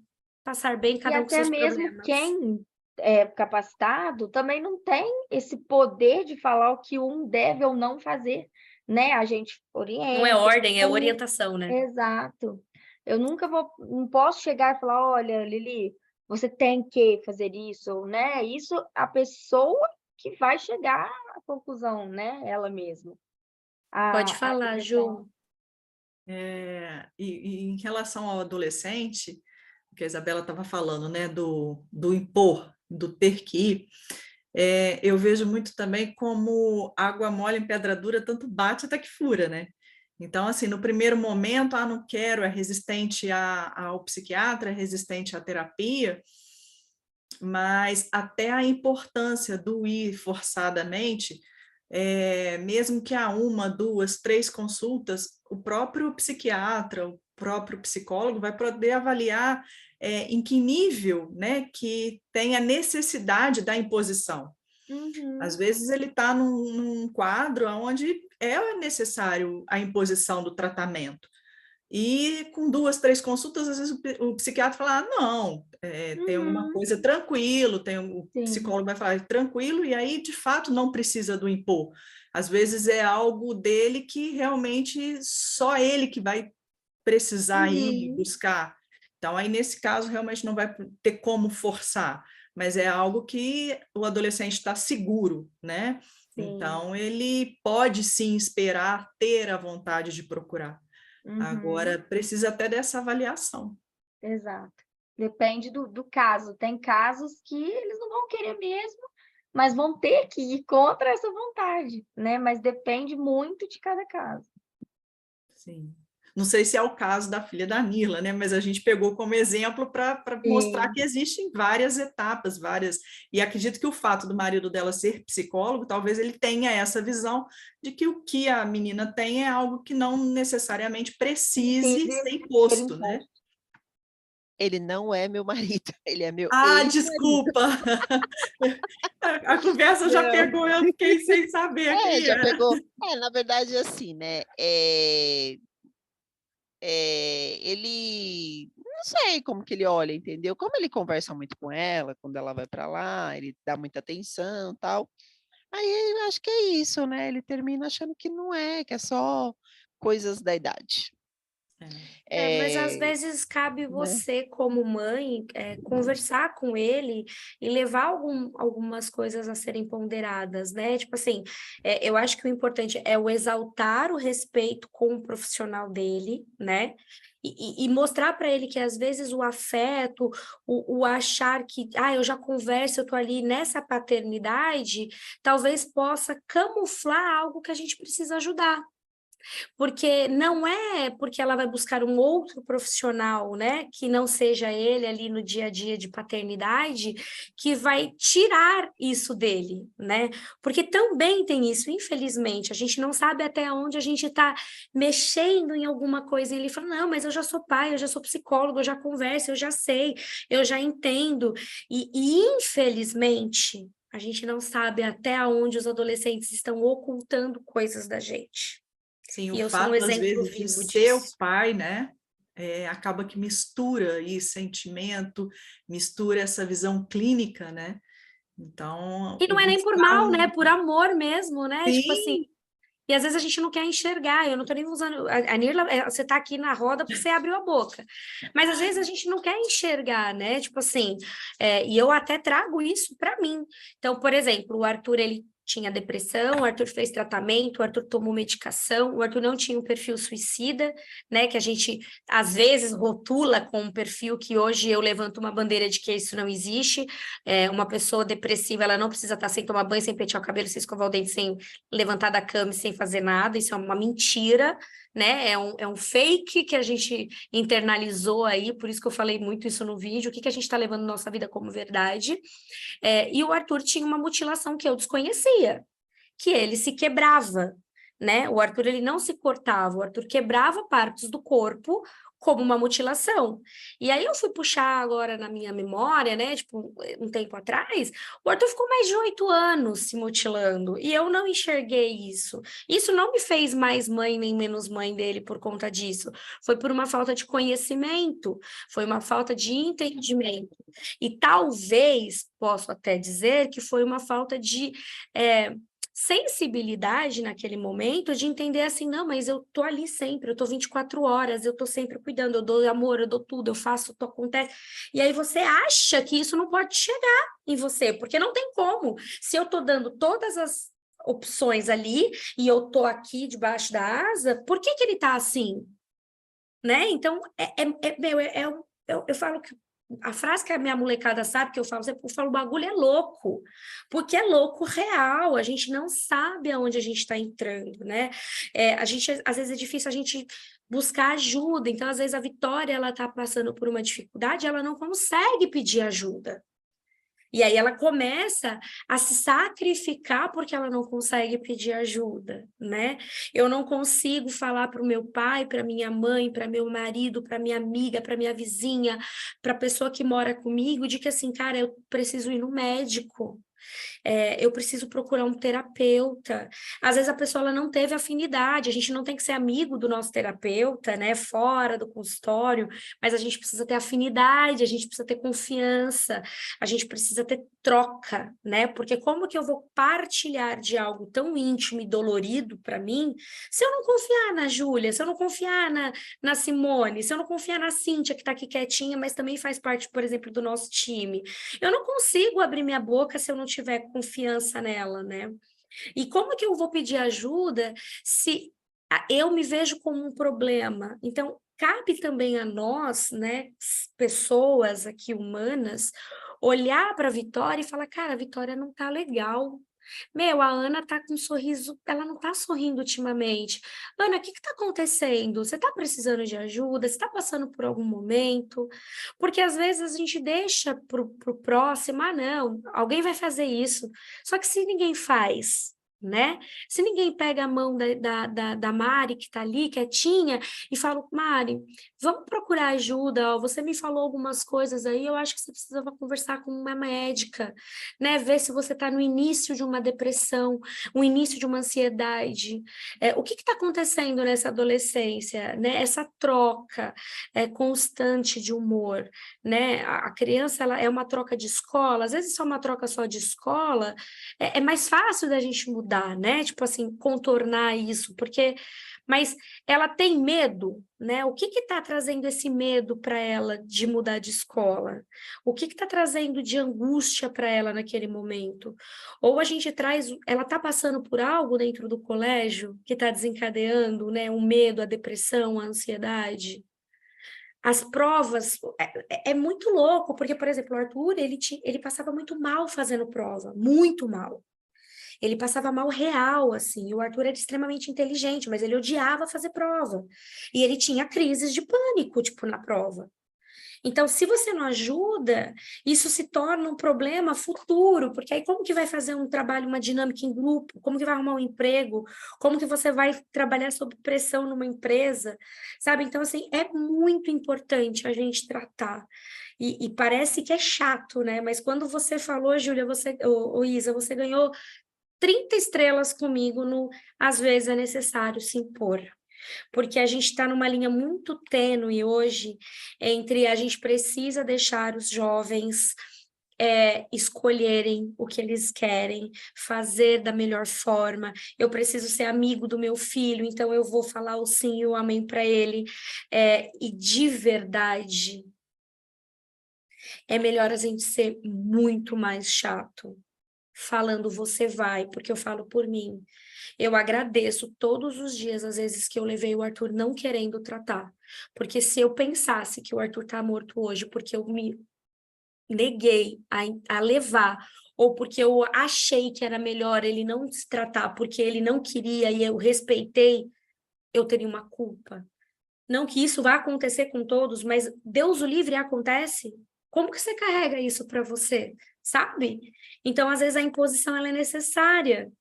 passar bem E cada um com até seus mesmo problemas. quem é capacitado também não tem esse poder de falar o que um deve ou não fazer, né? A gente Não é orienta. ordem, é orientação, né? Exato. Eu nunca não posso chegar e falar, olha, Lili, você tem que fazer isso, né? Isso a pessoa que vai chegar à conclusão, né? Ela mesma. Pode A falar, direção. Ju. E em relação ao adolescente, que a Isabela estava falando, né, do impor, do ter que ir, eu vejo muito também como água mole em pedra dura, tanto bate até que fura, né? Então, assim, no primeiro momento, não quero, é resistente ao psiquiatra, é resistente à terapia, mas até a importância do ir forçadamente, mesmo que há 1, 2, 3 consultas, o próprio psiquiatra, o próprio psicólogo vai poder avaliar em que nível, né, que tem a necessidade da imposição. Às Uhum. vezes ele está num quadro onde é necessário a imposição do tratamento. E com 2, 3 consultas, às vezes o psiquiatra fala, não, tem alguma Uhum. coisa tranquilo, o Sim. psicólogo vai falar tranquilo, e aí, de fato, não precisa do impor. Às vezes é algo dele que realmente só ele que vai precisar ir Uhum. buscar. Então, aí, nesse caso, realmente não vai ter como forçar, mas é algo que o adolescente está seguro, né? Sim. Então, ele pode sim esperar ter a vontade de procurar. Uhum. Agora, precisa até dessa avaliação. Exato. Depende do caso. Tem casos que eles não vão querer mesmo, mas vão ter que ir contra essa vontade, né? Mas depende muito de cada caso. Sim. Não sei se é o caso da filha da Nila, né? Mas a gente pegou como exemplo para mostrar Sim. que existem várias etapas, várias. E acredito que o fato do marido dela ser psicólogo, talvez ele tenha essa visão de que o que a menina tem é algo que não necessariamente precise Precise ser ser imposto, né? imposto. Ele não é meu marido, ele é meu ex-marido. Desculpa! A conversa já Não. pegou, eu fiquei sem saber quem Já era. pegou. Na verdade, assim, né? Ele não sei como que ele olha, entendeu? Como ele conversa muito com ela, quando ela vai para lá, ele dá muita atenção, tal. Aí eu acho que é isso, né? Ele termina achando que não é, que é só coisas da idade. Mas às É, vezes cabe né? você, como mãe, conversar com ele e levar algumas coisas a serem ponderadas, né? Tipo assim, eu acho que o importante é o exaltar o respeito com o profissional dele, né? E mostrar para ele que às vezes o afeto, o achar que, eu já converso, eu tô ali nessa paternidade, talvez possa camuflar algo que a gente precisa ajudar. Porque não é porque ela vai buscar um outro profissional, né, que não seja ele ali no dia a dia de paternidade, que vai tirar isso dele, né? Porque também tem isso, infelizmente, a gente não sabe até onde a gente está mexendo em alguma coisa, e ele fala, não, mas eu já sou pai, eu já sou psicólogo, eu já converso, eu já sei, eu já entendo, e infelizmente, a gente não sabe até onde os adolescentes estão ocultando coisas da gente. Sim, o E eu sou um fato, às exemplo vezes, de vivo ser o disso. pai, né? Acaba que mistura aí sentimento, mistura essa visão clínica, né? Então, E o não é nem por buscar mal, né? Por amor mesmo, né? Tipo assim, sim, e às vezes a gente não quer enxergar. Eu não tô nem usando. A Nirla, você tá aqui na roda porque você abriu a boca. Mas às vezes a gente não quer enxergar, né? Tipo assim, e eu até trago isso para mim. Então, por exemplo, o Arthur, ele tinha depressão, o Arthur fez tratamento, o Arthur tomou medicação, o Arthur não tinha um perfil suicida, né? Que a gente às vezes rotula com um perfil que hoje eu levanto uma bandeira de que isso não existe. Uma pessoa depressiva, ela não precisa estar sem tomar banho, sem pentear o cabelo, sem escovar o dente, sem levantar da cama e sem fazer nada, isso é uma mentira, né? É um fake que a gente internalizou aí, por isso que eu falei muito isso no vídeo, o que a gente está levando nossa vida como verdade. E o Arthur tinha uma mutilação que eu desconhecia, que ele se quebrava, né? O Arthur, ele não se cortava, o Arthur quebrava partes do corpo como uma mutilação. E aí eu fui puxar agora na minha memória, né, tipo, um tempo atrás, o Arthur ficou mais de 8 anos se mutilando, e eu não enxerguei isso. Isso não me fez mais mãe nem menos mãe dele por conta disso. Foi por uma falta de conhecimento, foi uma falta de entendimento. E talvez, posso até dizer, que foi uma falta de sensibilidade naquele momento de entender assim, não, mas eu tô ali sempre, eu tô 24 horas, eu tô sempre cuidando, eu dou amor, eu dou tudo, eu faço, tudo acontece. E aí você acha que isso não pode chegar em você, porque não tem como. Se eu tô dando todas as opções ali e eu tô aqui debaixo da asa, por que que ele tá assim? Né? Então, eu falo que a frase que a minha molecada sabe, que eu falo sempre, eu falo, o bagulho é louco, porque é louco real, a gente não sabe aonde a gente está entrando, né? A gente, às vezes é difícil a gente buscar ajuda, então às vezes a Vitória, ela está passando por uma dificuldade, ela não consegue pedir ajuda. E aí ela começa a se sacrificar porque ela não consegue pedir ajuda, né? Eu não consigo falar para o meu pai, para minha mãe, para meu marido, para minha amiga, para minha vizinha, para a pessoa que mora comigo, de que assim, cara, eu preciso ir no médico. Eu preciso procurar um terapeuta. Às vezes a pessoa ela não teve afinidade, a gente não tem que ser amigo do nosso terapeuta, né, fora do consultório, mas a gente precisa ter afinidade, a gente precisa ter confiança, a gente precisa ter troca, né, porque como que eu vou partilhar de algo tão íntimo e dolorido para mim, se eu não confiar na Júlia, se eu não confiar na Simone, se eu não confiar na Cíntia, que está aqui quietinha, mas também faz parte, por exemplo, do nosso time. Eu não consigo abrir minha boca se eu não tiver confiança nela, né? E como que eu vou pedir ajuda se eu me vejo como um problema? Então, cabe também a nós, né, pessoas aqui humanas, olhar para a Vitória e falar, cara, a Vitória não tá legal. Meu, a Ana tá com um sorriso, ela não tá sorrindo ultimamente. Ana, o que que tá acontecendo? Você tá precisando de ajuda? Você tá passando por algum momento? Porque às vezes a gente deixa pro próximo, ah, não, alguém vai fazer isso. Só que se ninguém faz, né? Se ninguém pega a mão da Mari, que tá ali, quietinha, e fala, Mari, vamos procurar ajuda, ó, você me falou algumas coisas aí, eu acho que você precisava conversar com uma médica, né? Ver se você está no início de uma depressão, o início de uma ansiedade. O que está acontecendo nessa adolescência, né? Essa troca constante de humor, né? A criança ela é uma troca de escola, às vezes só uma troca só de escola, é mais fácil da gente mudar, né? Tipo assim, contornar isso, porque mas ela tem medo, né? O que está trazendo esse medo para ela de mudar de escola? O que está trazendo de angústia para ela naquele momento? Ou a gente traz, ela está passando por algo dentro do colégio que está desencadeando, né, o medo, a depressão, a ansiedade? As provas, é muito louco, porque, por exemplo, o Arthur, ele passava muito mal fazendo prova, muito mal. Ele passava mal real, assim. E o Arthur era extremamente inteligente, mas ele odiava fazer prova. E ele tinha crises de pânico, tipo, na prova. Então, se você não ajuda, isso se torna um problema futuro, porque aí como que vai fazer um trabalho, uma dinâmica em grupo? Como que vai arrumar um emprego? Como que você vai trabalhar sob pressão numa empresa? Sabe? Então, assim, é muito importante a gente tratar. E parece que é chato, né? Mas quando você falou, Júlia, Isa, você ganhou 30 estrelas comigo no às vezes é necessário se impor. Porque a gente está numa linha muito tênue hoje entre a gente precisa deixar os jovens escolherem o que eles querem, fazer da melhor forma. Eu preciso ser amigo do meu filho, então eu vou falar o sim e o amém para ele. E de verdade, é melhor a gente ser muito mais chato. Falando você vai, porque eu falo por mim. Eu agradeço todos os dias, às vezes, que eu levei o Arthur não querendo tratar. Porque se eu pensasse que o Arthur tá morto hoje porque eu me neguei a levar, ou porque eu achei que era melhor ele não se tratar porque ele não queria e eu respeitei, eu teria uma culpa. Não que isso vá acontecer com todos, mas Deus o livre acontece. Como que você carrega isso para você? Sabe? Então, às vezes, a imposição ela é necessária,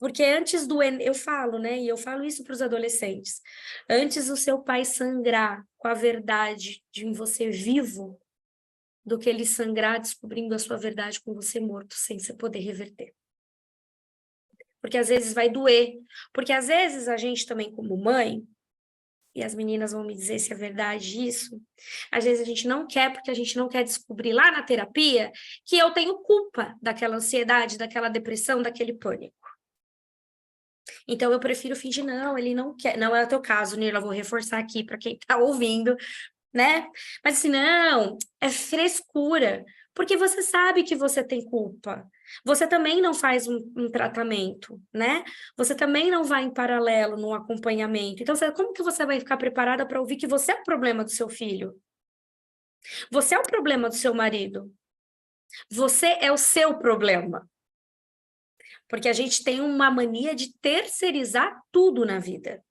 Porque antes do Enem, eu falo, né? E eu falo isso para os adolescentes. Antes o seu pai sangrar com a verdade de você vivo, do que ele sangrar descobrindo a sua verdade com você morto, sem você poder reverter. Porque às vezes vai doer. Porque às vezes a gente também, como mãe, e as meninas vão me dizer se é verdade isso, às vezes a gente não quer, porque a gente não quer descobrir lá na terapia que eu tenho culpa daquela ansiedade, daquela depressão, daquele pânico. Então eu prefiro fingir, não, ele não quer. Não é o teu caso, Nirla, vou reforçar aqui para quem está ouvindo, né? Mas assim, não, é frescura, porque você sabe que você tem culpa. Você também não faz um tratamento, né? Você também não vai em paralelo no acompanhamento. Então, como que você vai ficar preparada para ouvir que você é o problema do seu filho? Você é o problema do seu marido. Você é o seu problema. Porque a gente tem uma mania de terceirizar tudo na vida.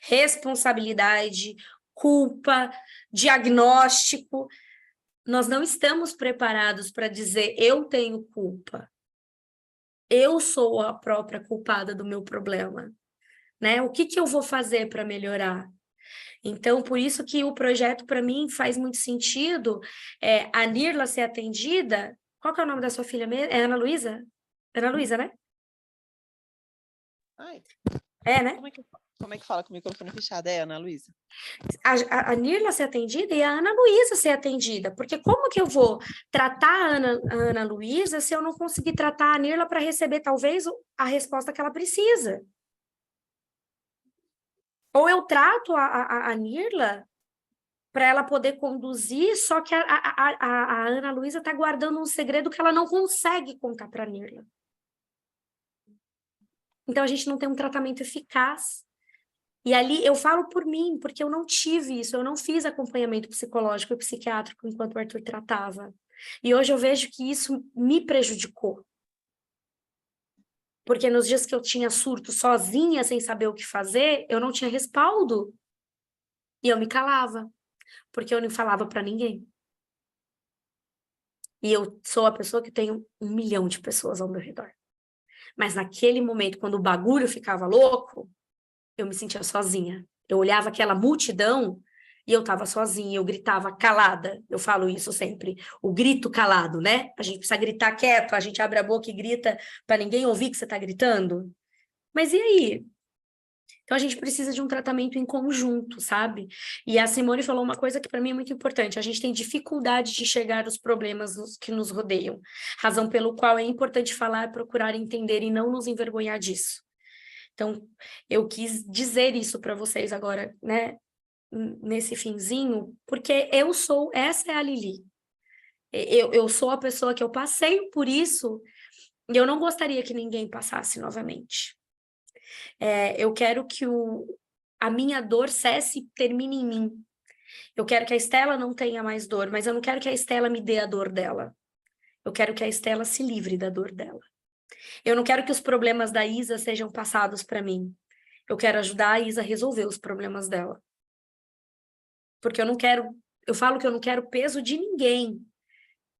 Responsabilidade, culpa, diagnóstico. Nós não estamos preparados para dizer eu tenho culpa. Eu sou a própria culpada do meu problema, né? O que eu vou fazer para melhorar? Então, por isso que o projeto, para mim, faz muito sentido. A Nirla ser atendida... Qual que é o nome da sua filha mesmo? É Ana Luísa? Ana Luísa, né? Ai, né? como é que fala com o microfone fechado? É, Ana Luísa? A Nirla ser atendida e a Ana Luísa ser atendida. Porque como que eu vou tratar a Ana Luísa se eu não conseguir tratar a Nirla para receber, talvez, a resposta que ela precisa? Ou eu trato a Nirla para ela poder conduzir, só que a Ana Luísa está guardando um segredo que ela não consegue contar para a Nirla. Então, a gente não tem um tratamento eficaz. E ali eu falo por mim, porque eu não tive isso, eu não fiz acompanhamento psicológico e psiquiátrico enquanto o Arthur tratava. E hoje eu vejo que isso me prejudicou. Porque nos dias que eu tinha surto sozinha, sem saber o que fazer, eu não tinha respaldo. E eu me calava, porque eu não falava para ninguém. E eu sou a pessoa que tem 1 milhão de pessoas ao meu redor. Mas naquele momento, quando o bagulho ficava louco, eu me sentia sozinha. Eu olhava aquela multidão e eu estava sozinha, eu gritava calada. Eu falo isso sempre, o grito calado, né? A gente precisa gritar quieto, a gente abre a boca e grita para ninguém ouvir que você está gritando. Mas e aí? Então a gente precisa de um tratamento em conjunto, sabe? E a Simone falou uma coisa que para mim é muito importante. A gente tem dificuldade de enxergar os problemas que nos rodeiam. Razão pelo qual é importante falar, procurar entender e não nos envergonhar disso. Então, eu quis dizer isso para vocês agora, né, nesse finzinho, porque essa é a Lili. Eu sou a pessoa que eu passei por isso e eu não gostaria que ninguém passasse novamente. Eu quero que a minha dor cesse e termine em mim. Eu quero que a Estela não tenha mais dor, mas eu não quero que a Estela me dê a dor dela. Eu quero que a Estela se livre da dor dela. Eu não quero que os problemas da Isa sejam passados para mim. Eu quero ajudar a Isa a resolver os problemas dela. Porque eu falo que eu não quero peso de ninguém.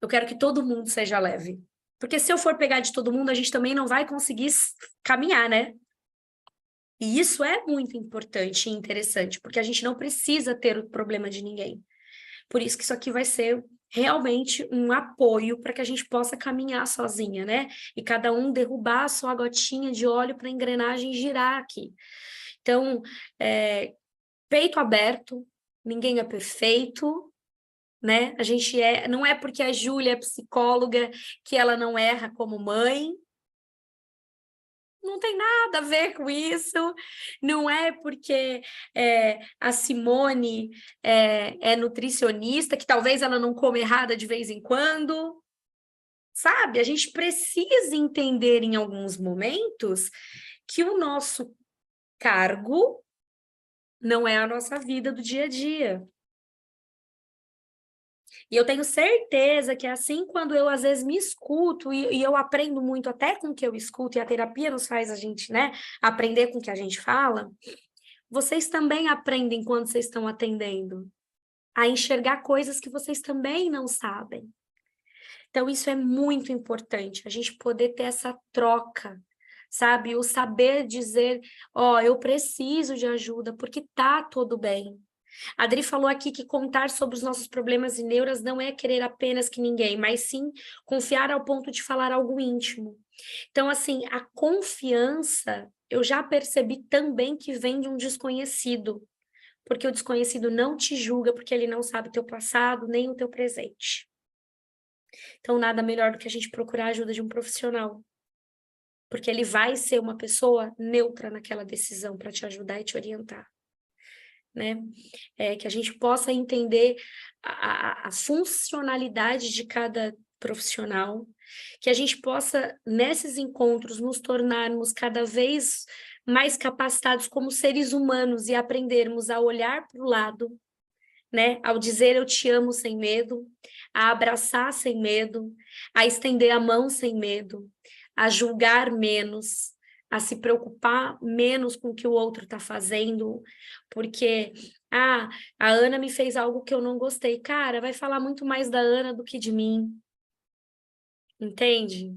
Eu quero que todo mundo seja leve. Porque se eu for pegar de todo mundo, a gente também não vai conseguir caminhar, né? E isso é muito importante e interessante, porque a gente não precisa ter o problema de ninguém. Por isso que isso aqui vai ser realmente um apoio para que a gente possa caminhar sozinha, né? E cada um derrubar a sua gotinha de óleo para a engrenagem girar aqui. Então, peito aberto, ninguém é perfeito, né? A gente não é porque a Júlia é psicóloga que ela não erra como mãe. Não tem nada a ver com isso, não é porque a Simone é nutricionista, que talvez ela não come errada de vez em quando, sabe? A gente precisa entender em alguns momentos que o nosso cargo não é a nossa vida do dia a dia. E eu tenho certeza que assim, quando eu às vezes me escuto e eu aprendo muito até com o que eu escuto, e a terapia nos faz a gente, né, aprender com o que a gente fala, vocês também aprendem quando vocês estão atendendo a enxergar coisas que vocês também não sabem. Então, isso é muito importante, a gente poder ter essa troca, sabe? O saber dizer, ó, eu preciso de ajuda, porque tá tudo bem. A Adri falou aqui que contar sobre os nossos problemas e neuras não é querer apenas que ninguém, mas sim confiar ao ponto de falar algo íntimo. Então, assim, a confiança, eu já percebi também que vem de um desconhecido, porque o desconhecido não te julga, porque ele não sabe o teu passado, nem o teu presente. Então, nada melhor do que a gente procurar a ajuda de um profissional, porque ele vai ser uma pessoa neutra naquela decisão para te ajudar e te orientar, né? Que a gente possa entender a funcionalidade de cada profissional, que a gente possa, nesses encontros, nos tornarmos cada vez mais capacitados como seres humanos e aprendermos a olhar para o lado, né? Ao dizer eu te amo sem medo, a abraçar sem medo, a estender a mão sem medo, a julgar menos, a se preocupar menos com o que o outro está fazendo, porque a Ana me fez algo que eu não gostei. Cara, vai falar muito mais da Ana do que de mim. Entende?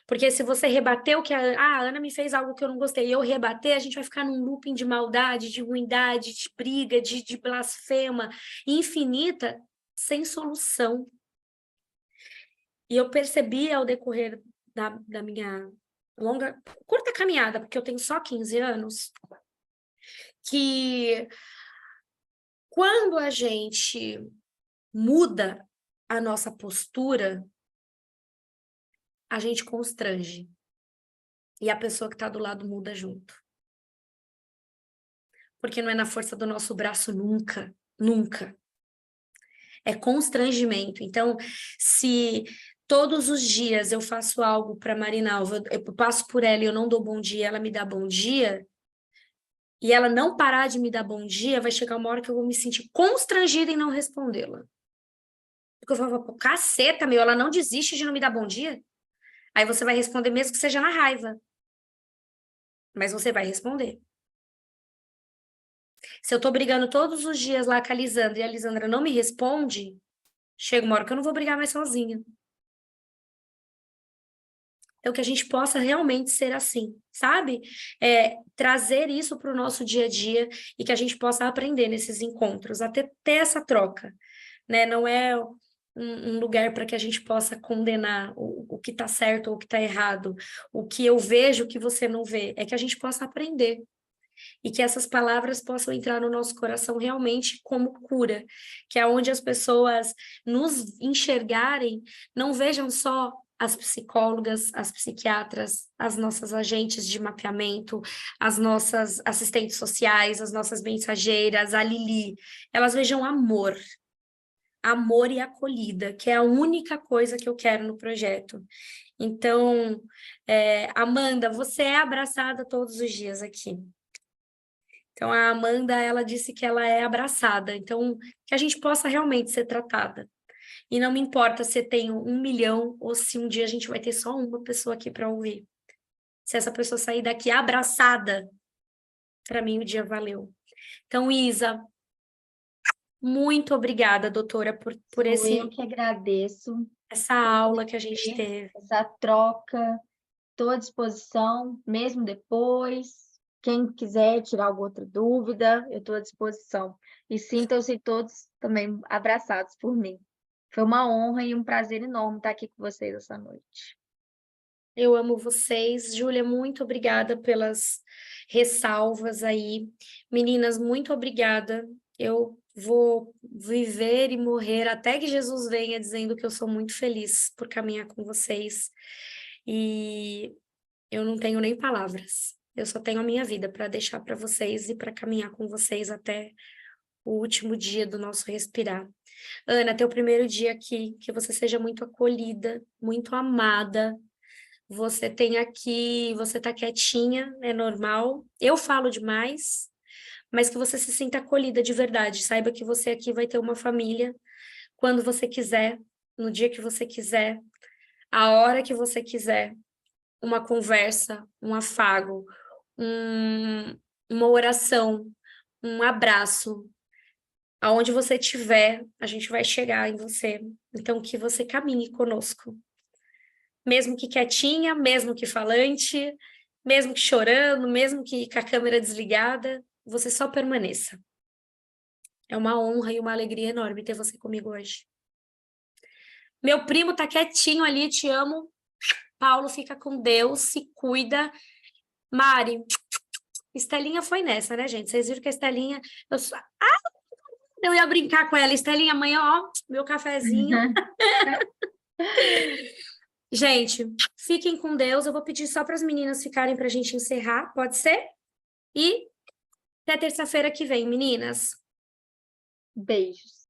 Porque se você rebater o que a Ana me fez algo que eu não gostei, e eu rebater, a gente vai ficar num looping de maldade, de ruindade, de briga, de blasfema infinita, sem solução. E eu percebi ao decorrer da minha curta caminhada, porque eu tenho só 15 anos, que quando a gente muda a nossa postura, a gente constrange. E a pessoa que está do lado muda junto. Porque não é na força do nosso braço nunca, nunca. É constrangimento. Então, se todos os dias eu faço algo para Marinalva, eu passo por ela e eu não dou bom dia, ela me dá bom dia, e ela não parar de me dar bom dia, vai chegar uma hora que eu vou me sentir constrangida em não respondê-la. Porque eu falo, pô, caceta, meu, ela não desiste de não me dar bom dia? Aí você vai responder mesmo que seja na raiva. Mas você vai responder. Se eu tô brigando todos os dias lá com a Lisandra e a Lisandra não me responde, chega uma hora que eu não vou brigar mais sozinha. Então, que a gente possa realmente ser assim, sabe? Trazer isso para o nosso dia a dia e que a gente possa aprender nesses encontros, até ter essa troca, né? Não é um lugar para que a gente possa condenar o que está certo ou o que está errado, o que eu vejo, o que você não vê, é que a gente possa aprender. E que essas palavras possam entrar no nosso coração realmente como cura, que é onde as pessoas nos enxergarem, não vejam só as psicólogas, as psiquiatras, as nossas agentes de mapeamento, as nossas assistentes sociais, as nossas mensageiras, a Lili, elas vejam amor e acolhida, que é a única coisa que eu quero no projeto. Então, Amanda, você é abraçada todos os dias aqui. Então, a Amanda, ela disse que ela é abraçada, então, que a gente possa realmente ser tratada. E não me importa se tem 1 milhão ou se um dia a gente vai ter só uma pessoa aqui para ouvir. Se essa pessoa sair daqui abraçada, para mim o dia valeu. Então, Isa, muito obrigada, doutora, por Eu que agradeço. essa aula que a gente teve. Essa troca, estou à disposição, mesmo depois. Quem quiser tirar alguma outra dúvida, eu estou à disposição. E sintam-se todos também abraçados por mim. Foi uma honra e um prazer enorme estar aqui com vocês essa noite. Eu amo vocês. Júlia, muito obrigada pelas ressalvas aí. Meninas, muito obrigada. Eu vou viver e morrer até que Jesus venha dizendo que eu sou muito feliz por caminhar com vocês. E eu não tenho nem palavras. Eu só tenho a minha vida para deixar para vocês e para caminhar com vocês até o último dia do nosso respirar. Ana, teu primeiro dia aqui, que você seja muito acolhida, muito amada. Você tem aqui, você tá quietinha, é normal. Eu falo demais, mas que você se sinta acolhida de verdade. Saiba que você aqui vai ter uma família quando você quiser, no dia que você quiser, a hora que você quiser. Uma conversa, um afago, uma oração, um abraço. Aonde você estiver, a gente vai chegar em você. Então, que você caminhe conosco. Mesmo que quietinha, mesmo que falante, mesmo que chorando, mesmo que com a câmera desligada, você só permaneça. É uma honra e uma alegria enorme ter você comigo hoje. Meu primo tá quietinho ali, te amo. Paulo, fica com Deus, se cuida. Mari, Estelinha foi nessa, né, gente? Vocês viram que a Estelinha... Eu ia brincar com ela. Estelinha, amanhã, ó, meu cafezinho. Gente, fiquem com Deus. Eu vou pedir só para as meninas ficarem para a gente encerrar, pode ser? E até terça-feira que vem, meninas. Beijos.